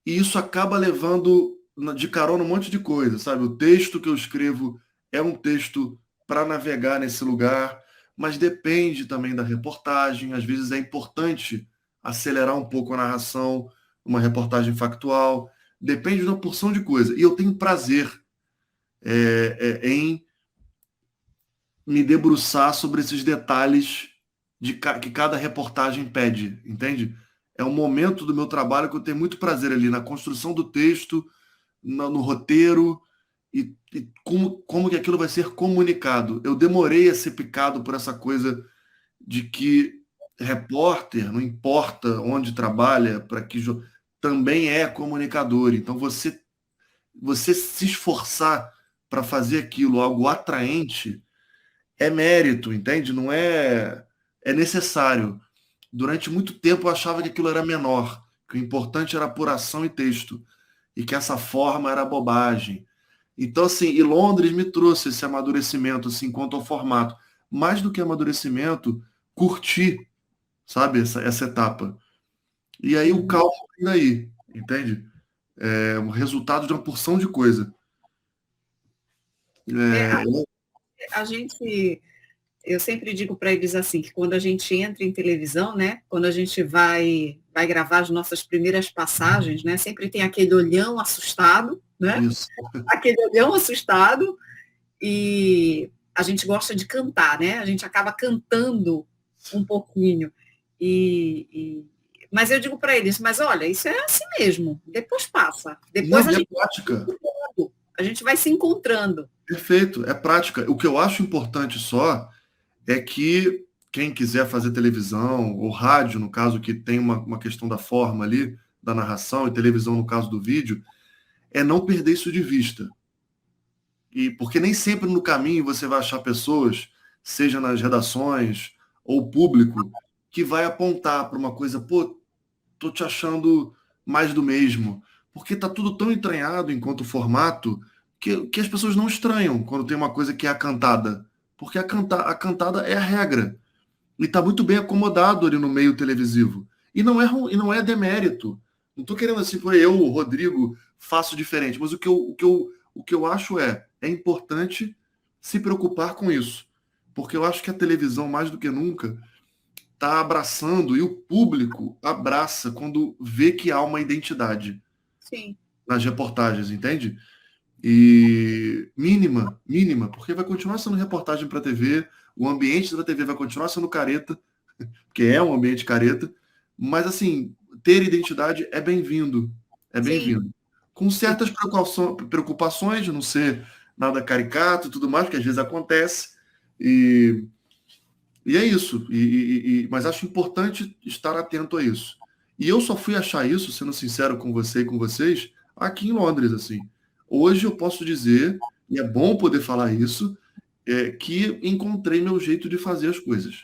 e isso acaba levando de carona um monte de coisa, sabe? O texto que eu escrevo é um texto para navegar nesse lugar, mas depende também da reportagem. Às vezes é importante acelerar um pouco a narração, uma reportagem factual. Depende de uma porção de coisa. E eu tenho prazer em me debruçar sobre esses detalhes que cada reportagem pede, entende? É um momento do meu trabalho que eu tenho muito prazer ali na construção do texto, no roteiro e como que aquilo vai ser comunicado. Eu demorei a ser picado por essa coisa de que repórter, não importa onde trabalha, também é comunicador. Então você se esforçar para fazer aquilo algo atraente é mérito, entende? Não é necessário. Durante muito tempo eu achava que aquilo era menor, que o importante era apuração e texto, e que essa forma era bobagem. Então, assim, e Londres me trouxe esse amadurecimento, assim, quanto ao formato. Mais do que amadurecimento, curti, sabe, essa etapa. E aí o calmo vem daí, entende? É o resultado de uma porção de coisa. É, a gente, eu sempre digo para eles assim, que quando a gente entra em televisão, né, quando a gente vai gravar as nossas primeiras passagens, né, sempre tem aquele olhão assustado, né, Isso. aquele olhão assustado, e a gente gosta de cantar, né, a gente acaba cantando um pouquinho, mas eu digo para eles, mas olha, isso é assim mesmo, depois passa, depois Não, é prática. a gente vai se encontrando. Perfeito, é prática. O que eu acho importante só é que quem quiser fazer televisão, ou rádio, no caso, que tem uma questão da forma ali, da narração, e televisão, no caso do vídeo, é não perder isso de vista. Porque nem sempre no caminho você vai achar pessoas, seja nas redações ou público, que vai apontar para uma coisa, pô, tô te achando mais do mesmo. Porque tá tudo tão entranhado enquanto formato que as pessoas não estranham quando tem uma coisa que é a cantada. Porque a cantada é a regra. E está muito bem acomodado ali no meio televisivo. E não é demérito. Não estou querendo assim, pô, eu, Rodrigo, faço diferente. Mas o que eu acho é importante se preocupar com isso. porque eu acho que a televisão, mais do que nunca, está abraçando, e o público abraça quando vê que há uma identidade Sim. nas reportagens, entende? E mínima, porque vai continuar sendo reportagem para a TV, o ambiente da TV vai continuar sendo careta, porque é um ambiente careta, mas assim, ter identidade é bem-vindo, é Sim. bem-vindo. Com certas preocupações de não ser nada caricato e tudo mais, que às vezes acontece, e é isso. Mas acho importante estar atento a isso. E eu só fui achar isso, sendo sincero com você e com vocês, aqui em Londres, assim. Hoje eu posso dizer, e é bom poder falar isso, que encontrei meu jeito de fazer as coisas.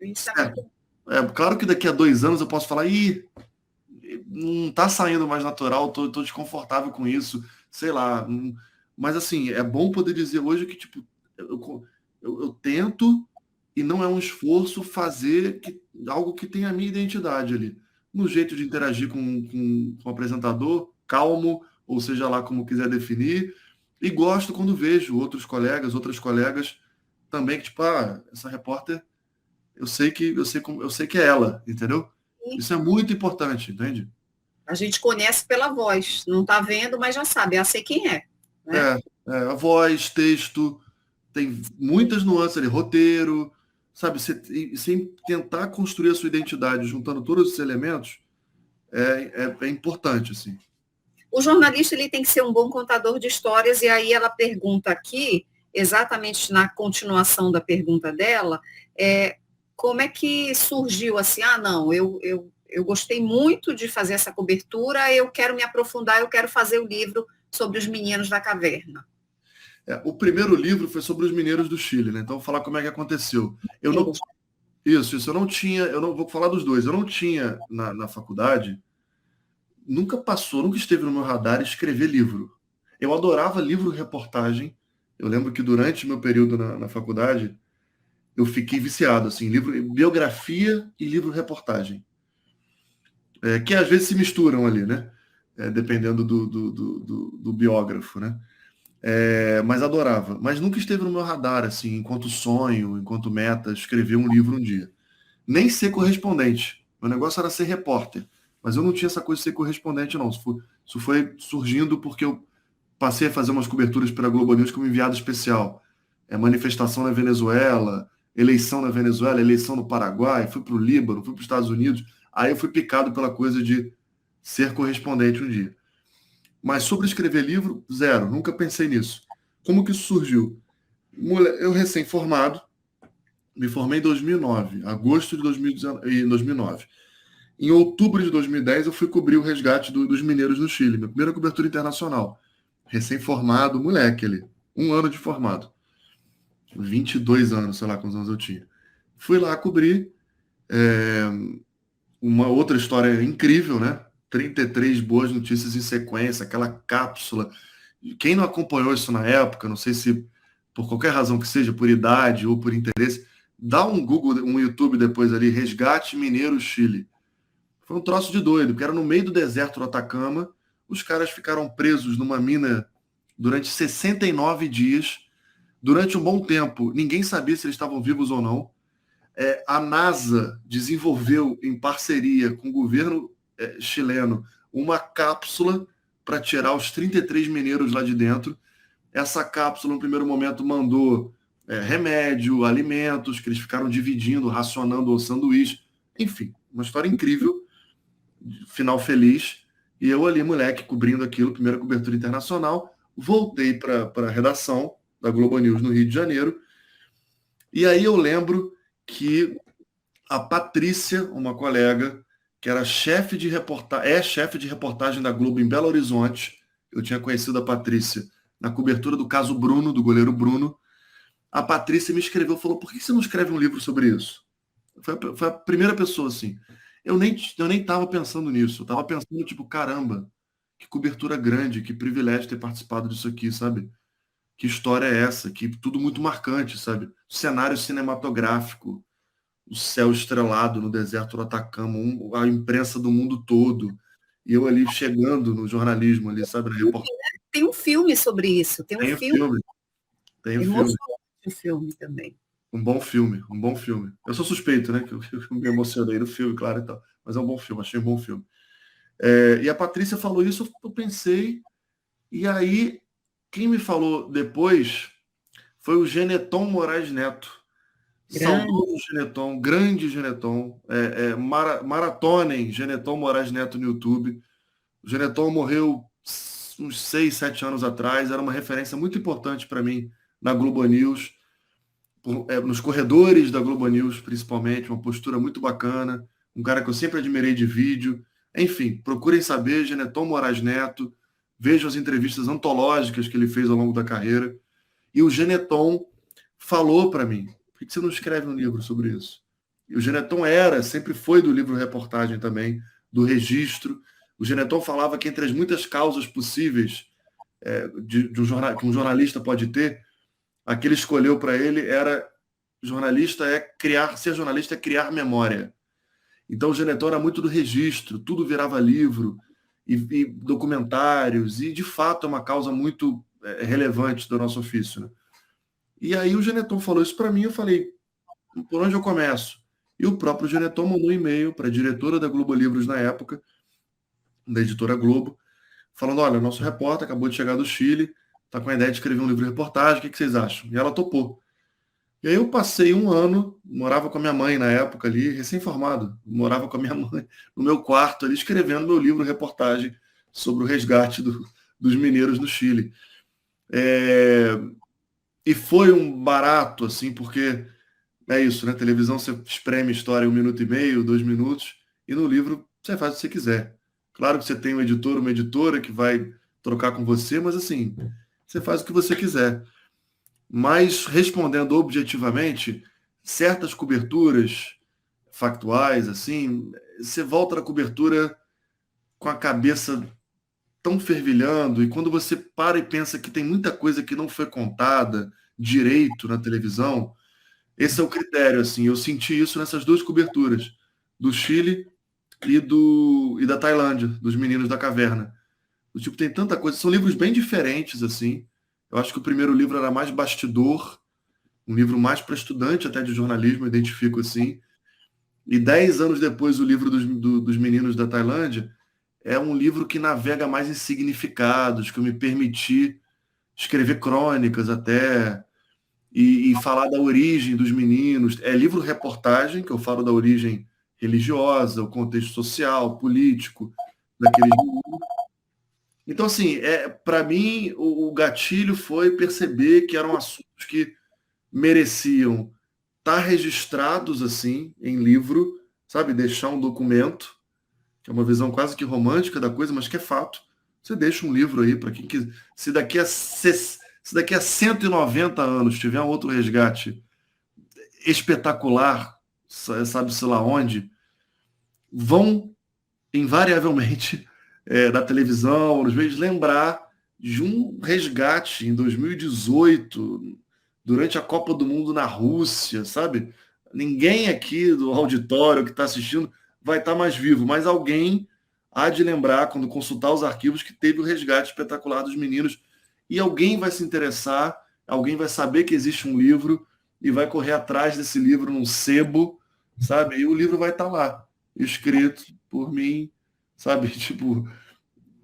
Isso é Certo. muito... Claro que daqui a 2 anos eu posso falar, não tá saindo mais natural, tô desconfortável com isso, sei lá. Mas assim, é bom poder dizer hoje que, tipo, eu tento, e não é um esforço, fazer algo que tenha a minha identidade ali. No jeito de interagir com o apresentador, calmo, ou seja lá como quiser definir. E gosto quando vejo outras colegas também, que, tipo, essa repórter, eu sei que é ela, entendeu? Isso é muito importante, entende? A gente conhece pela voz, não está vendo, mas já sabe, eu sei quem é. Né? A voz, texto, tem muitas nuances ali, roteiro, sabe? Sem tentar construir a sua identidade, juntando todos esses elementos, é importante, assim. O jornalista ele tem que ser um bom contador de histórias, e aí ela pergunta aqui, exatamente na continuação da pergunta dela, como é que surgiu assim, não, eu gostei muito de fazer essa cobertura, eu quero me aprofundar, eu quero fazer o livro sobre os meninos da caverna. O primeiro livro foi sobre os mineiros do Chile, né? Então, vou falar como é que aconteceu. Eu não tinha, eu não vou falar dos dois, eu não tinha na faculdade, nunca esteve no meu radar escrever livro. Eu adorava livro-reportagem. Eu lembro que durante meu período na faculdade, eu fiquei viciado, assim, biografia e livro-reportagem. Que às vezes se misturam ali, né? Dependendo do biógrafo, né? Mas adorava. Mas nunca esteve no meu radar, assim, enquanto sonho, enquanto meta, escrever um livro um dia. Nem ser correspondente. Meu negócio era ser repórter. Mas eu não tinha essa coisa de ser correspondente, não. Isso foi surgindo porque eu passei a fazer umas coberturas pela Globo News como enviado especial. Manifestação na Venezuela, eleição na Venezuela, eleição no Paraguai, fui para o Líbano, fui para os Estados Unidos. Aí eu fui picado pela coisa de ser correspondente um dia. Mas sobre escrever livro, zero. Nunca pensei nisso. Como que isso surgiu? Eu recém-formado, me formei em 2009, agosto de 2009. Em outubro de 2010, eu fui cobrir o resgate dos mineiros no Chile, minha primeira cobertura internacional. Recém-formado, moleque ali, 1 ano de formado. 22 anos, sei lá quantos anos eu tinha. Fui lá cobrir uma outra história incrível, né? 33 boas notícias em sequência, aquela cápsula. Quem não acompanhou isso na época, não sei se por qualquer razão que seja, por idade ou por interesse, dá um Google, um YouTube depois ali, Resgate Mineiro Chile. Foi um troço de doido, porque era no meio do deserto do Atacama, os caras ficaram presos numa mina durante 69 dias, durante um bom tempo. Ninguém sabia se eles estavam vivos ou não. A NASA desenvolveu, em parceria com o governo chileno, uma cápsula para tirar os 33 mineiros lá de dentro. Essa cápsula, no primeiro momento, mandou remédio, alimentos, que eles ficaram dividindo, racionando o sanduíche. Enfim, uma história incrível, final feliz. E eu ali, moleque, cobrindo aquilo, primeira cobertura internacional. Voltei para a redação da Globo News no Rio de Janeiro. E aí eu lembro que a Patrícia, uma colega, que era chefe de reportagem da Globo em Belo Horizonte, eu tinha conhecido a Patrícia na cobertura do caso Bruno, do goleiro Bruno. A Patrícia me escreveu, falou: por que você não escreve um livro sobre isso? Foi a primeira pessoa, assim. Eu nem estava pensando nisso. Eu estava pensando, tipo, caramba, que cobertura grande, que privilégio ter participado disso aqui, sabe? Que história é essa? Que tudo muito marcante, sabe? Cenário cinematográfico, o céu estrelado no deserto do Atacama, a imprensa do mundo todo. E eu ali chegando no jornalismo ali, sabe? Na reportagem. Tem um filme sobre isso, tem um Tem filme. filme. Tem filme. Emocionante o filme também. Um bom filme, um bom filme. Eu sou suspeito, né? Que eu me emocionei no filme, claro e tal. Mas é um bom filme, achei um bom filme. E a Patrícia falou isso, eu pensei. E aí, quem me falou depois foi o Geneton Moraes Neto. Grande. Saudoso Geneton, grande Geneton. Maratonem Geneton Moraes Neto no YouTube. O Geneton morreu uns 6, 7 anos atrás. Era uma referência muito importante para mim na Globo News. Nos corredores da Globo News, principalmente, uma postura muito bacana, um cara que eu sempre admirei de vídeo. Enfim, procurem saber, Geneton Moraes Neto, vejam as entrevistas antológicas que ele fez ao longo da carreira. E o Geneton falou para mim, por que você não escreve um livro sobre isso? E o Geneton sempre foi do livro-reportagem também, do registro. O Geneton falava que entre as muitas causas possíveis que um jornalista pode ter, a que ele escolheu para ele era ser jornalista é criar memória. Então o Geneton era muito do registro, tudo virava livro e documentários, e de fato é uma causa muito relevante do nosso ofício, né? E aí o Geneton falou isso para mim, eu falei, por onde eu começo? E o próprio Geneton mandou um e-mail para a diretora da Globo Livros na época, da editora Globo, falando, olha, nosso repórter acabou de chegar do Chile, está com a ideia de escrever um livro-reportagem, o que vocês acham? E ela topou. E aí eu passei um ano, morava com a minha mãe na época ali, recém-formado, morava com a minha mãe no meu quarto ali, escrevendo meu livro-reportagem sobre o resgate dos mineiros no Chile. E foi um barato, assim, porque é isso, né? Televisão você espreme história em 1 minuto e meio, 2 minutos, e no livro você faz o que você quiser. Claro que você tem um editor, uma editora que vai trocar com você, mas assim, você faz o que você quiser. Mas, respondendo objetivamente, certas coberturas factuais, assim, você volta na cobertura com a cabeça tão fervilhando, e quando você para e pensa que tem muita coisa que não foi contada direito na televisão, esse é o critério, assim. Eu senti isso nessas duas coberturas, do Chile e da Tailândia, dos Meninos da Caverna. O tipo, tem tanta coisa, são livros bem diferentes, assim. Eu acho que o primeiro livro era mais bastidor, um livro mais para estudante até de jornalismo, eu identifico assim. E 10 anos depois, o livro dos Meninos da Tailândia é um livro que navega mais em significados, que eu me permiti escrever crônicas até, e falar da origem dos meninos. É livro-reportagem, que eu falo da origem religiosa, o contexto social, político daqueles meninos. Então, assim, para mim, o gatilho foi perceber que eram assuntos que mereciam estar registrados assim em livro, sabe? Deixar um documento, que é uma visão quase que romântica da coisa, mas que é fato. Você deixa um livro aí para quem quiser. Se daqui a 190 anos tiver um outro resgate espetacular, sabe-se lá onde, vão invariavelmente na televisão, nos meios, lembrar de um resgate em 2018, durante a Copa do Mundo na Rússia, sabe? Ninguém aqui do auditório que está assistindo vai estar mais vivo, mas alguém há de lembrar, quando consultar os arquivos, que teve o resgate espetacular dos meninos, e alguém vai se interessar, alguém vai saber que existe um livro e vai correr atrás desse livro num sebo, sabe? E o livro vai estar lá, escrito por mim, sabe? Tipo,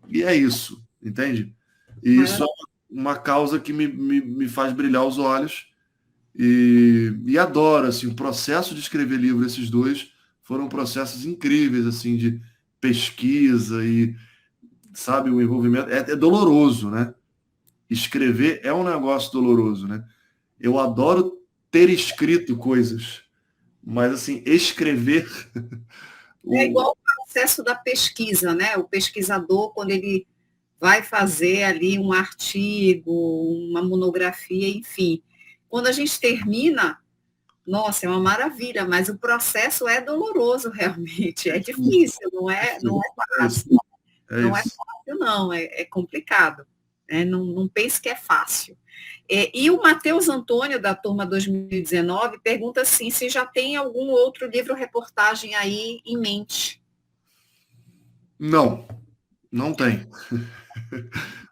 e é isso, entende? E isso é uma causa que me faz brilhar os olhos e adoro, assim, o processo de escrever livro, esses dois foram processos incríveis, assim, de pesquisa e, sabe, o envolvimento. É doloroso, né? Escrever é um negócio doloroso, né? Eu adoro ter escrito coisas, mas, assim, escrever... É igual o processo da pesquisa, né? O pesquisador, quando ele vai fazer ali um artigo, uma monografia, enfim. Quando a gente termina, nossa, é uma maravilha, mas o processo é doloroso realmente, é difícil, não é fácil. Não é fácil, não, é complicado. Né? Não pense que é fácil. E o Matheus Antônio, da turma 2019, pergunta assim, se já tem algum outro livro-reportagem aí em mente. Não, não tem.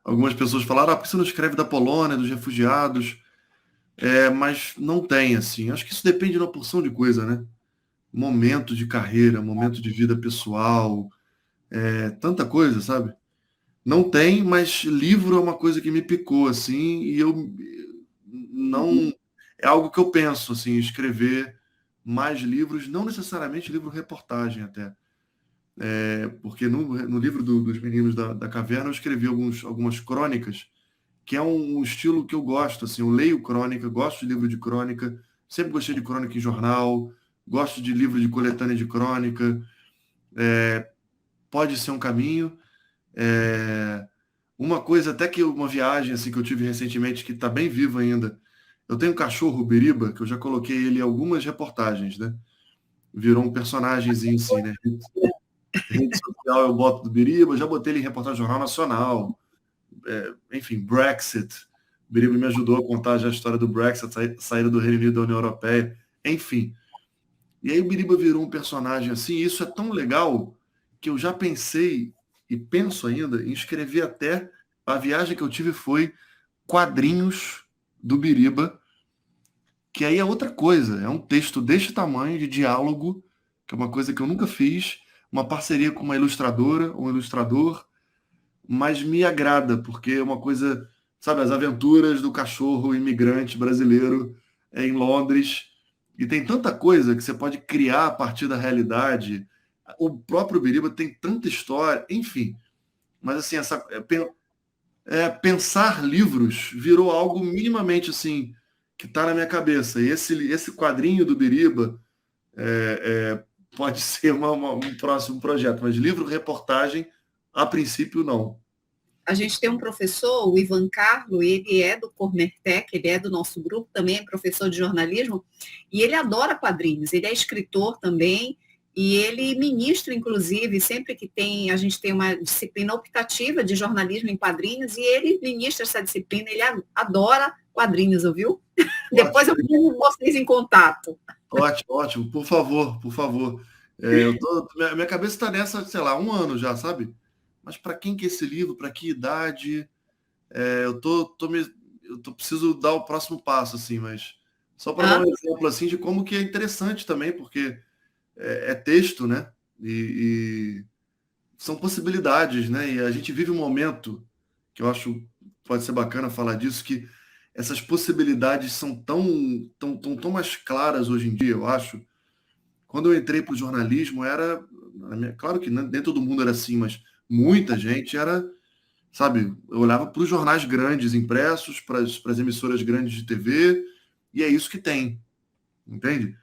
Algumas pessoas falaram, por que você não escreve da Polônia, dos refugiados? mas não tem, assim. Acho que isso depende de uma porção de coisa, né? Momento de carreira, momento de vida pessoal, tanta coisa, sabe? Não tem, mas livro é uma coisa que me picou, assim, e eu não. É algo que eu penso, assim, escrever mais livros, não necessariamente livro-reportagem até. Porque no livro dos Meninos da Caverna eu escrevi algumas crônicas, que é um estilo que eu gosto, assim, eu leio crônica, gosto de livro de crônica, sempre gostei de crônica em jornal, gosto de livro de coletânea de crônica, pode ser um caminho. Uma coisa, até que uma viagem assim, que eu tive recentemente, que está bem viva ainda, eu tenho um cachorro, o Biriba, que eu já coloquei ele em algumas reportagens, né? Virou um personagemzinho assim, né? Rede social eu boto do Biriba, já botei ele em reportagem do Jornal Nacional, enfim, Brexit. O Biriba me ajudou a contar já a história do Brexit, saída do Reino Unido da União Europeia, enfim. E aí o Biriba virou um personagem assim, e isso é tão legal que eu já pensei e penso ainda em escrever até, a viagem que eu tive foi quadrinhos do Biriba, que aí é outra coisa, é um texto deste tamanho, de diálogo, que é uma coisa que eu nunca fiz, uma parceria com uma ilustradora, um ilustrador, mas me agrada, porque é uma coisa, sabe, as aventuras do cachorro imigrante brasileiro em Londres, e tem tanta coisa que você pode criar a partir da realidade. O próprio Biriba tem tanta história, enfim. Mas assim, pensar livros virou algo minimamente assim que está na minha cabeça. E esse quadrinho do Biriba pode ser um próximo projeto, mas livro-reportagem, a princípio, não. A gente tem um professor, o Ivan Carlo, ele é do Cormertec, ele é do nosso grupo, também é professor de jornalismo, e ele adora quadrinhos, ele é escritor também, e ele ministra, inclusive, sempre que a gente tem uma disciplina optativa de jornalismo em quadrinhos, e ele ministra essa disciplina, ele adora quadrinhos, ouviu? Depois eu ponho vocês em contato. Ótimo, ótimo, por favor, por favor. Minha cabeça está nessa, sei lá, 1 ano já, sabe? Mas para quem que é esse livro? Para que idade? Eu preciso dar o próximo passo, assim, mas só para dar um exemplo assim de como que é interessante também, porque é texto, né? E são possibilidades, né? E a gente vive um momento que eu acho pode ser bacana falar disso, que essas possibilidades são tão mais claras hoje em dia, eu acho. Quando eu entrei para o jornalismo, claro que nem todo mundo era assim, mas muita gente era, sabe, eu olhava para os jornais grandes impressos, para as emissoras grandes de TV, e é isso que tem, entende?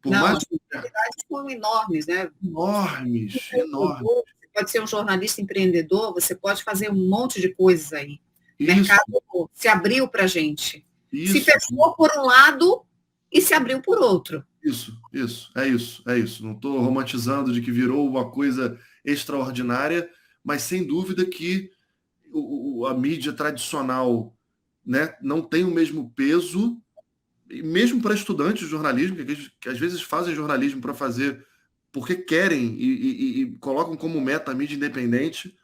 Por mais as possibilidades são enormes, né? Enormes. Você pode ser um jornalista empreendedor, você pode fazer um monte de coisas aí. Isso. O mercado se abriu para a gente. Isso. Se fechou por um lado e se abriu por outro. É isso. Não estou romantizando de que virou uma coisa extraordinária, mas sem dúvida que a mídia tradicional, né, não tem o mesmo peso, mesmo para estudantes de jornalismo, que às vezes fazem jornalismo para fazer porque querem e colocam como meta a mídia independente,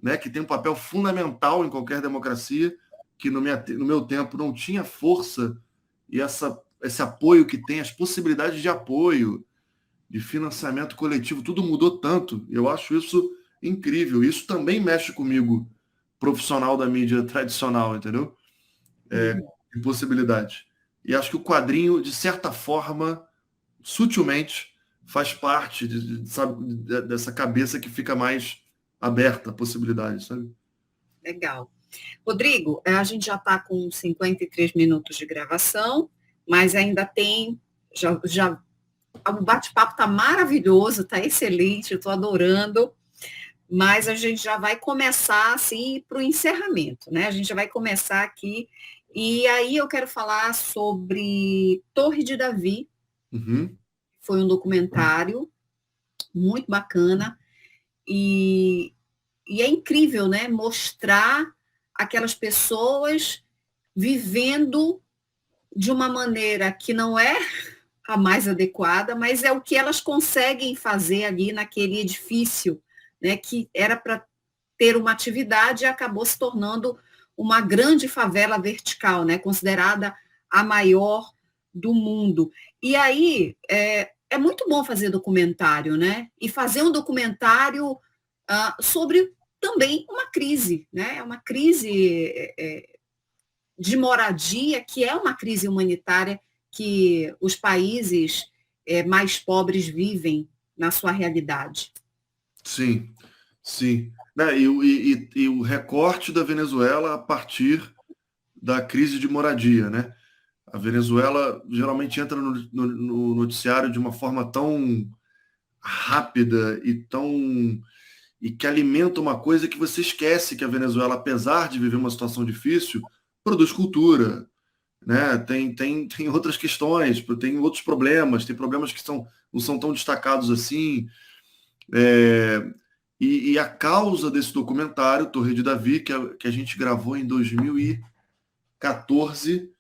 né, que tem um papel fundamental em qualquer democracia, que no meu tempo não tinha força e esse apoio que tem, as possibilidades de apoio, de financiamento coletivo, tudo mudou tanto. Eu acho isso incrível. Isso também mexe comigo, profissional da mídia tradicional, entendeu? De possibilidades. E acho que o quadrinho, de certa forma, sutilmente, faz parte sabe, dessa cabeça que fica mais aberta a possibilidades, sabe? Legal. Rodrigo, a gente já está com 53 minutos de gravação, mas ainda tem, o bate-papo está maravilhoso, está excelente, eu estou adorando, mas a gente já vai começar, assim, para o encerramento, né? A gente já vai começar aqui, e aí eu quero falar sobre Torre de Davi. Foi um documentário muito bacana, e é incrível, né? Mostrar aquelas pessoas vivendo de uma maneira que não é a mais adequada, mas é o que elas conseguem fazer ali naquele edifício, né, que era para ter uma atividade e acabou se tornando uma grande favela vertical, né, considerada a maior do mundo. E aí, é muito bom fazer documentário, né? E fazer um documentário sobre também uma crise, né? Uma crise de moradia, que é uma crise humanitária que os países mais pobres vivem na sua realidade. Sim, sim. Né, e o recorte da Venezuela a partir da crise de moradia, né? A Venezuela geralmente entra no noticiário de uma forma tão rápida e que alimenta uma coisa que você esquece que a Venezuela, apesar de viver uma situação difícil, produz cultura, né? Tem outras questões, tem outros problemas, tem problemas que não são tão destacados assim. E a causa desse documentário, Torre de Davi, que a gente gravou em 2014,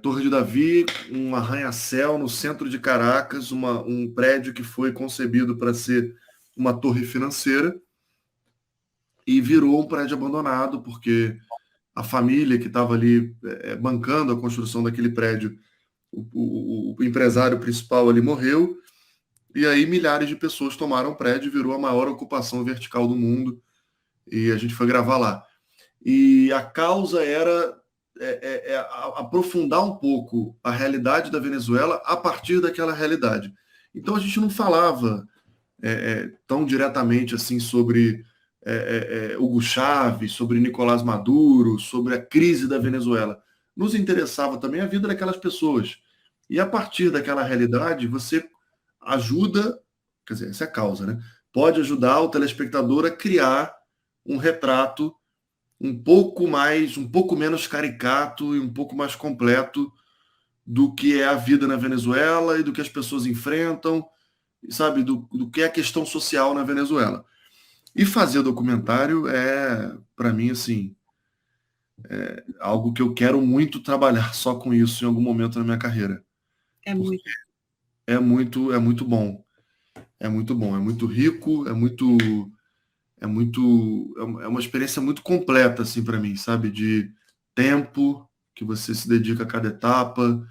Torre de Davi, um arranha-céu no centro de Caracas, um prédio que foi concebido para ser uma torre financeira e virou um prédio abandonado, porque a família que estava ali bancando a construção daquele prédio, o empresário principal ali morreu, e aí milhares de pessoas tomaram o prédio e virou a maior ocupação vertical do mundo, e a gente foi gravar lá. E a causa era aprofundar um pouco a realidade da Venezuela a partir daquela realidade. Então a gente não falava tão diretamente assim sobre Hugo Chávez, sobre Nicolás Maduro, sobre a crise da Venezuela. Nos interessava também a vida daquelas pessoas. E a partir daquela realidade, você ajuda, quer dizer, essa é a causa, né? Pode ajudar o telespectador a criar um retrato um pouco menos caricato e um pouco mais completo do que é a vida na Venezuela e do que as pessoas enfrentam, sabe, do que é a questão social na Venezuela. E fazer documentário para mim, assim, algo que eu quero muito trabalhar só com isso em algum momento na minha carreira. É muito. É muito bom. É muito bom, é muito rico, é uma experiência muito completa assim para mim, sabe? De tempo que você se dedica a cada etapa,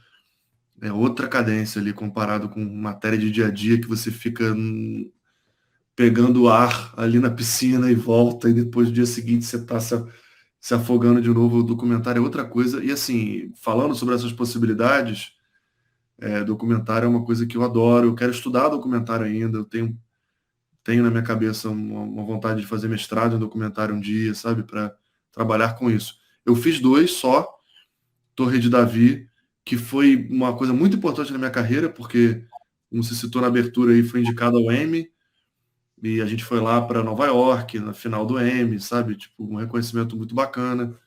é outra cadência ali comparado com matéria de dia a dia que você fica pegando ar ali na piscina e volta e depois no dia seguinte você está se afogando de novo. O documentário é outra coisa. E assim, falando sobre essas possibilidades, documentário é uma coisa que eu adoro. Eu quero estudar documentário ainda. Eu tenho na minha cabeça uma vontade de fazer mestrado em documentário um dia, sabe, para trabalhar com isso. Eu fiz 2 só, Torre de Davi, que foi uma coisa muito importante na minha carreira, porque, como se citou na abertura aí, foi indicado ao Emmy, e a gente foi lá para Nova York, na final do Emmy, sabe, tipo, um reconhecimento muito bacana,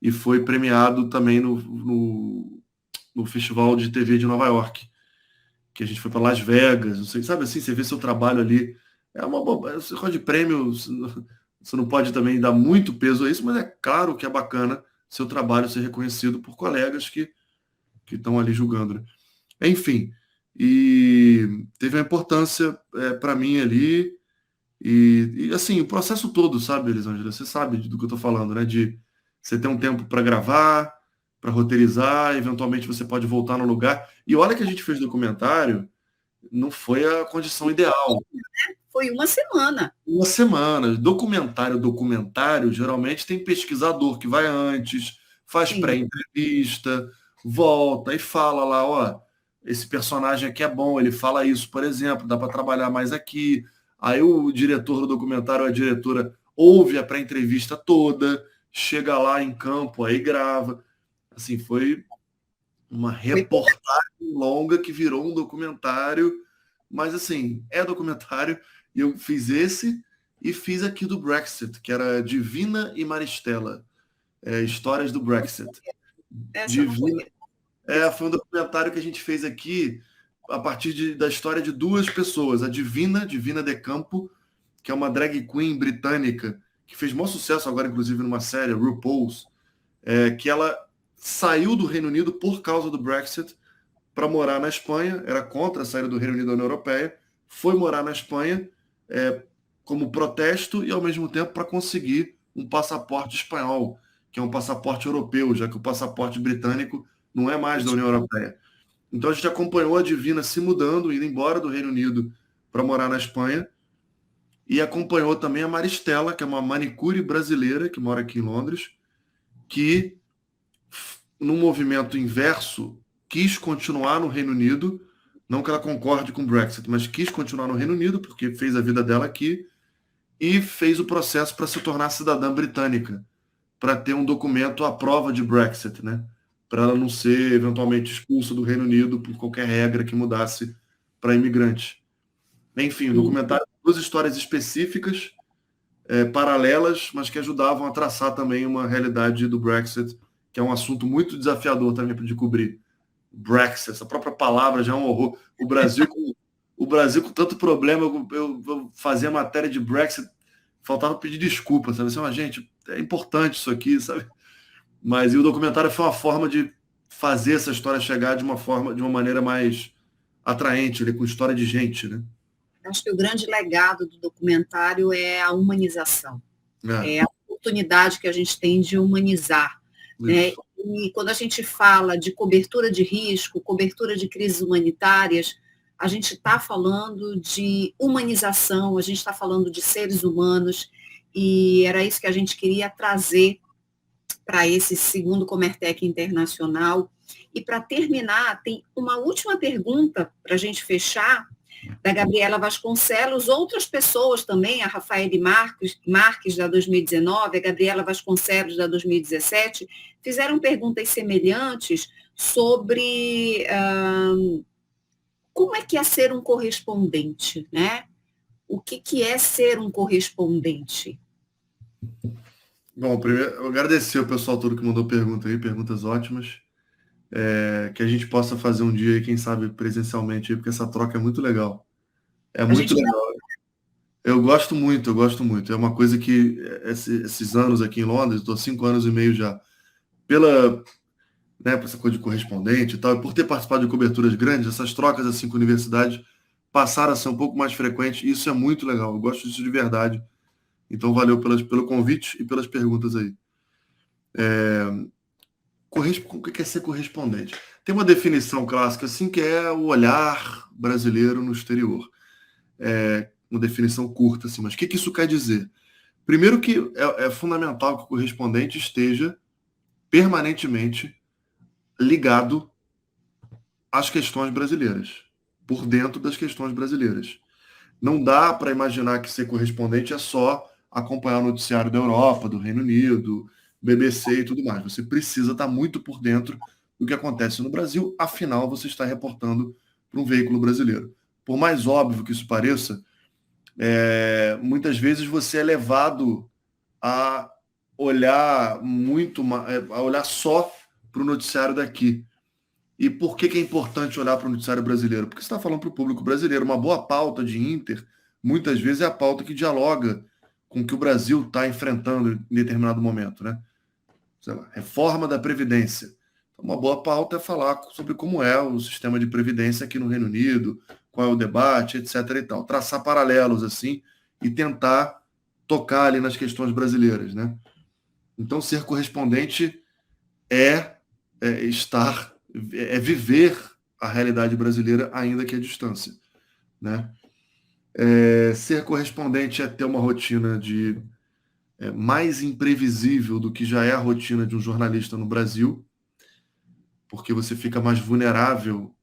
e foi premiado também no Festival de TV de Nova York, que a gente foi para Las Vegas, não sei, sabe assim, você vê seu trabalho ali. É uma bobagem. Esse negócio de prêmio, você não pode também dar muito peso a isso, mas é claro que é bacana seu trabalho ser reconhecido por colegas que estão ali julgando, né? Enfim, e teve uma importância para mim ali, e assim, o processo todo, sabe, Elisângela? Você sabe do que eu estou falando, né? De você ter um tempo para gravar, para roteirizar, eventualmente você pode voltar no lugar. E olha que a gente fez documentário, não foi a condição ideal. Foi uma semana. Uma semana. Documentário, geralmente tem pesquisador que vai antes, faz pré-entrevista, volta e fala lá, ó, esse personagem aqui é bom, ele fala isso, por exemplo, dá para trabalhar mais aqui. Aí o diretor do documentário, a diretora, ouve a pré-entrevista toda, chega lá em campo, aí grava. Assim, foi uma reportagem longa que virou um documentário, mas assim, é documentário, e eu fiz esse e fiz aqui do Brexit, que era Divina e Maristela, histórias do Brexit. Divina, foi um documentário que a gente fez aqui a partir da história de 2 pessoas, a Divina de Campo, que é uma drag queen britânica, que fez maior sucesso agora, inclusive, numa série, RuPaul's, que ela saiu do Reino Unido por causa do Brexit para morar na Espanha, era contra a saída do Reino Unido da União Europeia, foi morar na Espanha como protesto e, ao mesmo tempo, para conseguir um passaporte espanhol. que é um passaporte europeu, já que o passaporte britânico não é mais da União Europeia. Então a gente acompanhou a Divina se mudando, indo embora do Reino Unido para morar na Espanha, e acompanhou também a Maristela, que é uma manicure brasileira que mora aqui em Londres, que, num movimento inverso, quis continuar no Reino Unido, não que ela concorde com o Brexit, mas quis continuar no Reino Unido, porque fez a vida dela aqui, e fez o processo para se tornar cidadã britânica, para ter um documento à prova de Brexit, né? Para ela não ser eventualmente expulsa do Reino Unido por qualquer regra que mudasse para imigrantes. Enfim, o documentário tem duas histórias específicas, paralelas, mas que ajudavam a traçar também uma realidade do Brexit, que é um assunto muito desafiador também de cobrir. Brexit, essa própria palavra já é um horror. O Brasil com tanto problema, eu fazia matéria de Brexit, faltava pedir desculpa, sabe? Assim, gente, é importante isso aqui, sabe? Mas e o documentário foi uma forma de fazer essa história chegar de uma maneira mais atraente, com história de gente, né? Acho que o grande legado do documentário é a humanização. É a oportunidade que a gente tem de humanizar. Né? E quando a gente fala de cobertura de risco, cobertura de crises humanitárias, a gente está falando de humanização, a gente está falando de seres humanos, e era isso que a gente queria trazer para esse segundo Comertec Internacional. E para terminar, tem uma última pergunta para a gente fechar, da Gabriela Vasconcelos, outras pessoas também, a Rafaele Marques, da 2019, a Gabriela Vasconcelos, da 2017, fizeram perguntas semelhantes sobre como é que é ser um correspondente, né? O que é ser um correspondente? Bom, primeiro, eu agradecer o pessoal todo que mandou pergunta aí, perguntas ótimas. Que a gente possa fazer um dia, quem sabe, presencialmente, porque essa troca é muito legal. É muito legal. Eu gosto muito. É uma coisa que esses anos aqui em Londres, estou 5 anos e meio já, por essa coisa de correspondente e tal, e por ter participado de coberturas grandes, essas trocas assim com universidades passaram a ser um pouco mais frequentes, e isso é muito legal. Eu gosto disso de verdade. Então, valeu pelo convite e pelas perguntas aí. O que é ser correspondente? Tem uma definição clássica, assim, que é o olhar brasileiro no exterior. Uma definição curta, assim, mas o que isso quer dizer? Primeiro que é fundamental que o correspondente esteja permanentemente ligado às questões brasileiras, por dentro das questões brasileiras. Não dá para imaginar que ser correspondente é só acompanhar o noticiário da Europa, do Reino Unido, BBC e tudo mais. Você precisa estar muito por dentro do que acontece no Brasil, afinal você está reportando para um veículo brasileiro. Por mais óbvio que isso pareça, muitas vezes você é levado a olhar só para o noticiário daqui. E por que é importante olhar para o noticiário brasileiro? Porque você está falando para o público brasileiro. Uma boa pauta de Inter, muitas vezes, é a pauta que dialoga com o que o Brasil está enfrentando em determinado momento, né? Sei lá, reforma da Previdência. Uma boa pauta é falar sobre como é o sistema de previdência aqui no Reino Unido, qual é o debate, etc. e tal. Traçar paralelos, assim, e tentar tocar ali nas questões brasileiras, né? Então, ser correspondente é viver a realidade brasileira, ainda que à distância, né? Ser correspondente é ter uma rotina mais imprevisível do que já é a rotina de um jornalista no Brasil, porque você fica mais vulnerável.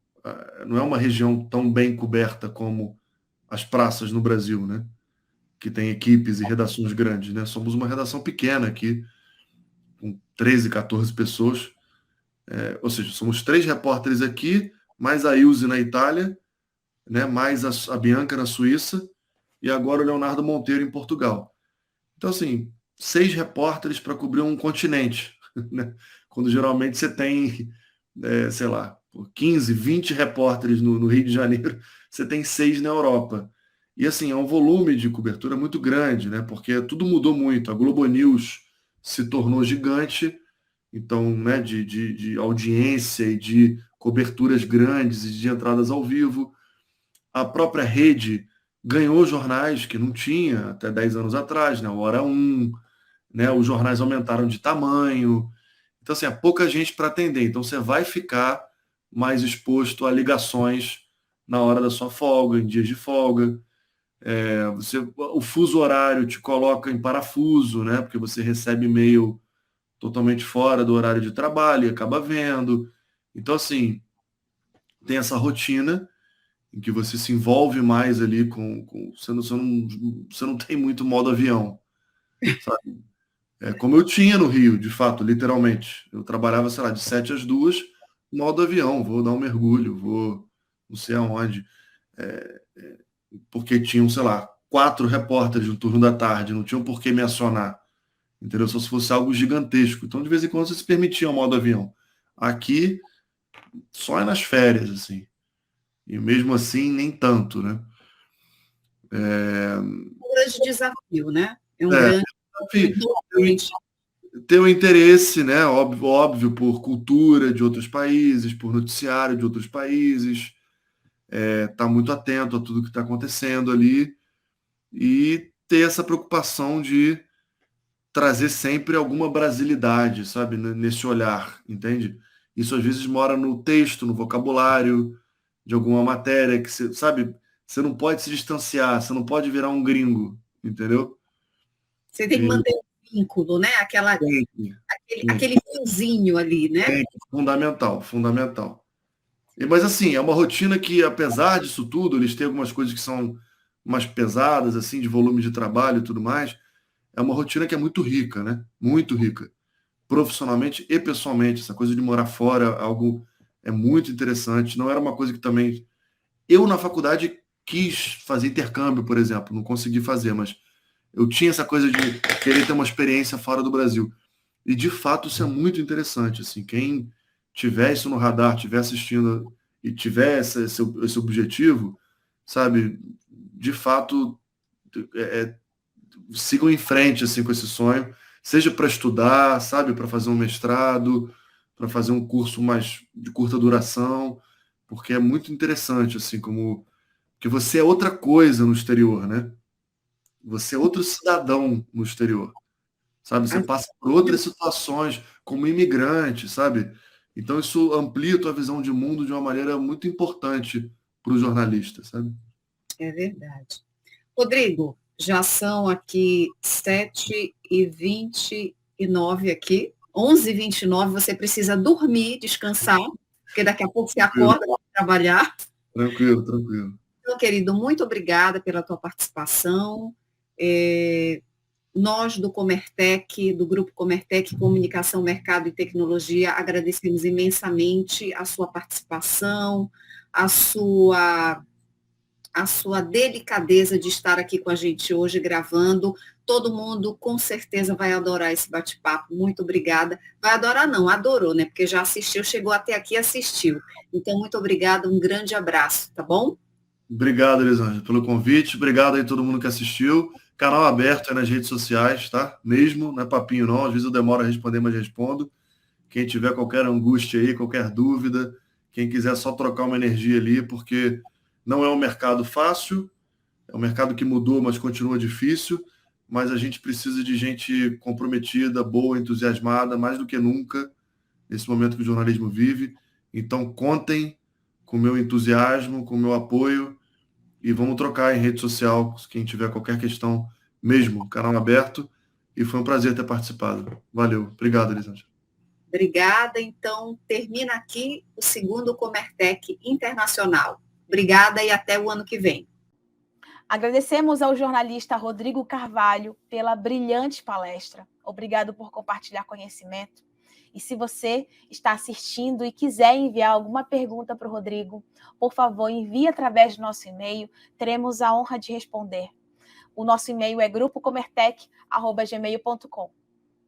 Não é uma região tão bem coberta como as praças no Brasil, né? Que tem equipes e redações grandes, né? Somos uma redação pequena aqui, com 13, 14 pessoas. Ou seja, somos 3 repórteres aqui, mais a Ilse na Itália, né? Mais a Bianca na Suíça, e agora o Leonardo Monteiro em Portugal. Então, assim, 6 repórteres para cobrir um continente, né? Quando geralmente você tem, sei lá, 15, 20 repórteres no Rio de Janeiro, você tem 6 na Europa. E, assim, é um volume de cobertura muito grande, né? Porque tudo mudou muito. A Globo News se tornou gigante, então, né, de audiência e de coberturas grandes e de entradas ao vivo. A própria rede ganhou jornais que não tinha até 10 anos atrás, né? O Hora 1, né? Os jornais aumentaram de tamanho. Então, assim, é pouca gente para atender. Então, você vai ficar mais exposto a ligações na hora da sua folga, em dias de folga. O fuso horário te coloca em parafuso, né? Porque você recebe e-mail totalmente fora do horário de trabalho e acaba vendo. Então, assim, tem essa rotina em que você se envolve mais ali você não tem muito modo avião, sabe? É como eu tinha no Rio, de fato, literalmente. Eu trabalhava, sei lá, de 7 às 2, modo avião, vou dar um mergulho, vou não sei aonde. É, porque tinham, sei lá, 4 repórteres no turno da tarde, não tinham por que me acionar, entendeu? Só se fosse algo gigantesco. Então, de vez em quando, você se permitia o modo avião. Aqui, só é nas férias, assim. E mesmo assim, nem tanto, né? Um grande desafio, né? É um É, grande desafio. Ter o interesse, né? Óbvio, por cultura de outros países, por noticiário de outros países, tá muito atento a tudo que está acontecendo ali e ter essa preocupação de trazer sempre alguma brasilidade, sabe, nesse olhar, entende? Isso às vezes mora no texto, no vocabulário de alguma matéria que você, sabe, você não pode se distanciar, você não pode virar um gringo, entendeu? Você tem que manter o vínculo, né? Aquele fiozinho ali, né? Fundamental, fundamental. Mas assim, é uma rotina que, apesar disso tudo, eles têm algumas coisas que são mais pesadas, assim, de volume de trabalho e tudo mais. É uma rotina que é muito rica, né? Muito rica. Profissionalmente e pessoalmente. Essa coisa de morar fora é muito interessante. Não era uma coisa que também. Eu, na faculdade, quis fazer intercâmbio, por exemplo. Não consegui fazer, mas eu tinha essa coisa de querer ter uma experiência fora do Brasil. E, de fato, isso é muito interessante. Assim, quem tiver isso no radar, tiver assistindo e tiver esse objetivo, sabe, de fato, é, sigam em frente assim com esse sonho, seja para estudar, sabe, para fazer um mestrado, para fazer um curso mais de curta duração, porque é muito interessante assim como que você é outra coisa no exterior, né? Você é outro cidadão no exterior, sabe? Você passa por outras situações como imigrante, sabe? Então isso amplia a tua visão de mundo de uma maneira muito importante para o jornalista, sabe? É verdade. Rodrigo, já são aqui 7h29 aqui, 11h29, você precisa dormir, descansar, porque daqui a pouco você acorda para trabalhar. Tranquilo, tranquilo. Então, querido, muito obrigada pela tua participação. Nós do Comertec, do Grupo Comertec Comunicação, Mercado e Tecnologia, agradecemos imensamente a sua participação, a sua delicadeza de estar aqui com a gente hoje gravando. Todo mundo com certeza vai adorar esse bate-papo. Muito obrigada. Vai adorar não, adorou, né? Porque já assistiu, chegou até aqui e assistiu. Então, muito obrigada, um grande abraço, tá bom? Obrigado, Elisângela, pelo convite. Obrigado aí a todo mundo que assistiu. Canal aberto aí nas redes sociais, tá? Mesmo, não é papinho não. Às vezes eu demoro a responder, mas respondo. Quem tiver qualquer angústia aí, qualquer dúvida, quem quiser só trocar uma energia ali, porque não é um mercado fácil, é um mercado que mudou, mas continua difícil. Mas a gente precisa de gente comprometida, boa, entusiasmada, mais do que nunca, nesse momento que o jornalismo vive. Então, contem com o meu entusiasmo, com o meu apoio e vamos trocar em rede social, quem tiver qualquer questão mesmo, canal aberto. E foi um prazer ter participado. Valeu. Obrigado, Elisângela. Obrigada. Então, termina aqui o segundo Comertec Internacional. Obrigada e até o ano que vem. Agradecemos ao jornalista Rodrigo Carvalho pela brilhante palestra. Obrigado por compartilhar conhecimento. E se você está assistindo e quiser enviar alguma pergunta para o Rodrigo, por favor, envie através do nosso e-mail. Teremos a honra de responder. O nosso e-mail é grupocomertec@gmail.com.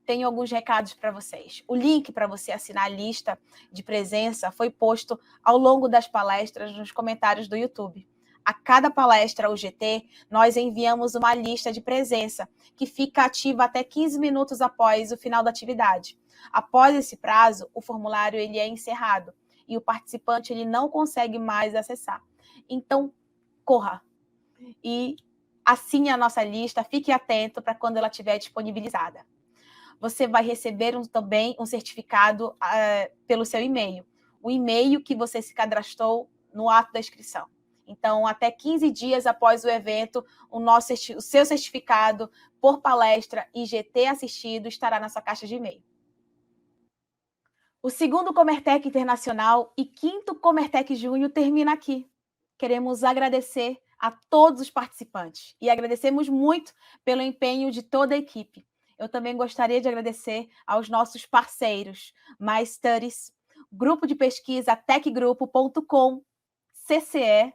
Tenho alguns recados para vocês. O link para você assinar a lista de presença foi posto ao longo das palestras nos comentários do YouTube. A cada palestra UGT, nós enviamos uma lista de presença, que fica ativa até 15 minutos após o final da atividade. Após esse prazo, o formulário ele é encerrado e o participante ele não consegue mais acessar. Então, corra e assine a nossa lista, fique atento para quando ela estiver disponibilizada. você vai receber também um certificado pelo seu e-mail. O e-mail que você se cadastrou no ato da inscrição. Então, até 15 dias após o evento, o seu certificado por palestra IGT assistido estará na sua caixa de e-mail. O segundo Comertec Internacional e quinto Comertec Júnior termina aqui. Queremos agradecer a todos os participantes e agradecemos muito pelo empenho de toda a equipe. Eu também gostaria de agradecer aos nossos parceiros, MyStudies, Grupo de Pesquisa tecgrupo.com, CCE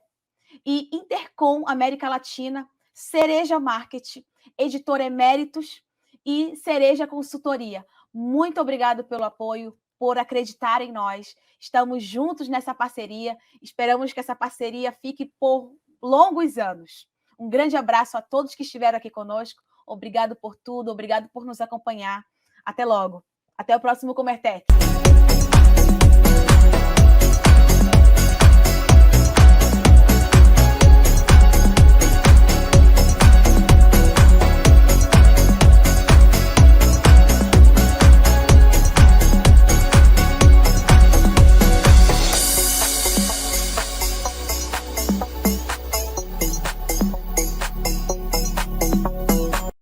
e Intercom América Latina, Cereja Marketing, Editora Eméritos e Cereja Consultoria. Muito obrigado pelo apoio, por acreditar em nós. Estamos juntos nessa parceria. Esperamos que essa parceria fique por longos anos. Um grande abraço a todos que estiveram aqui conosco. Obrigado por tudo, obrigado por nos acompanhar. Até logo. Até o próximo Comertec.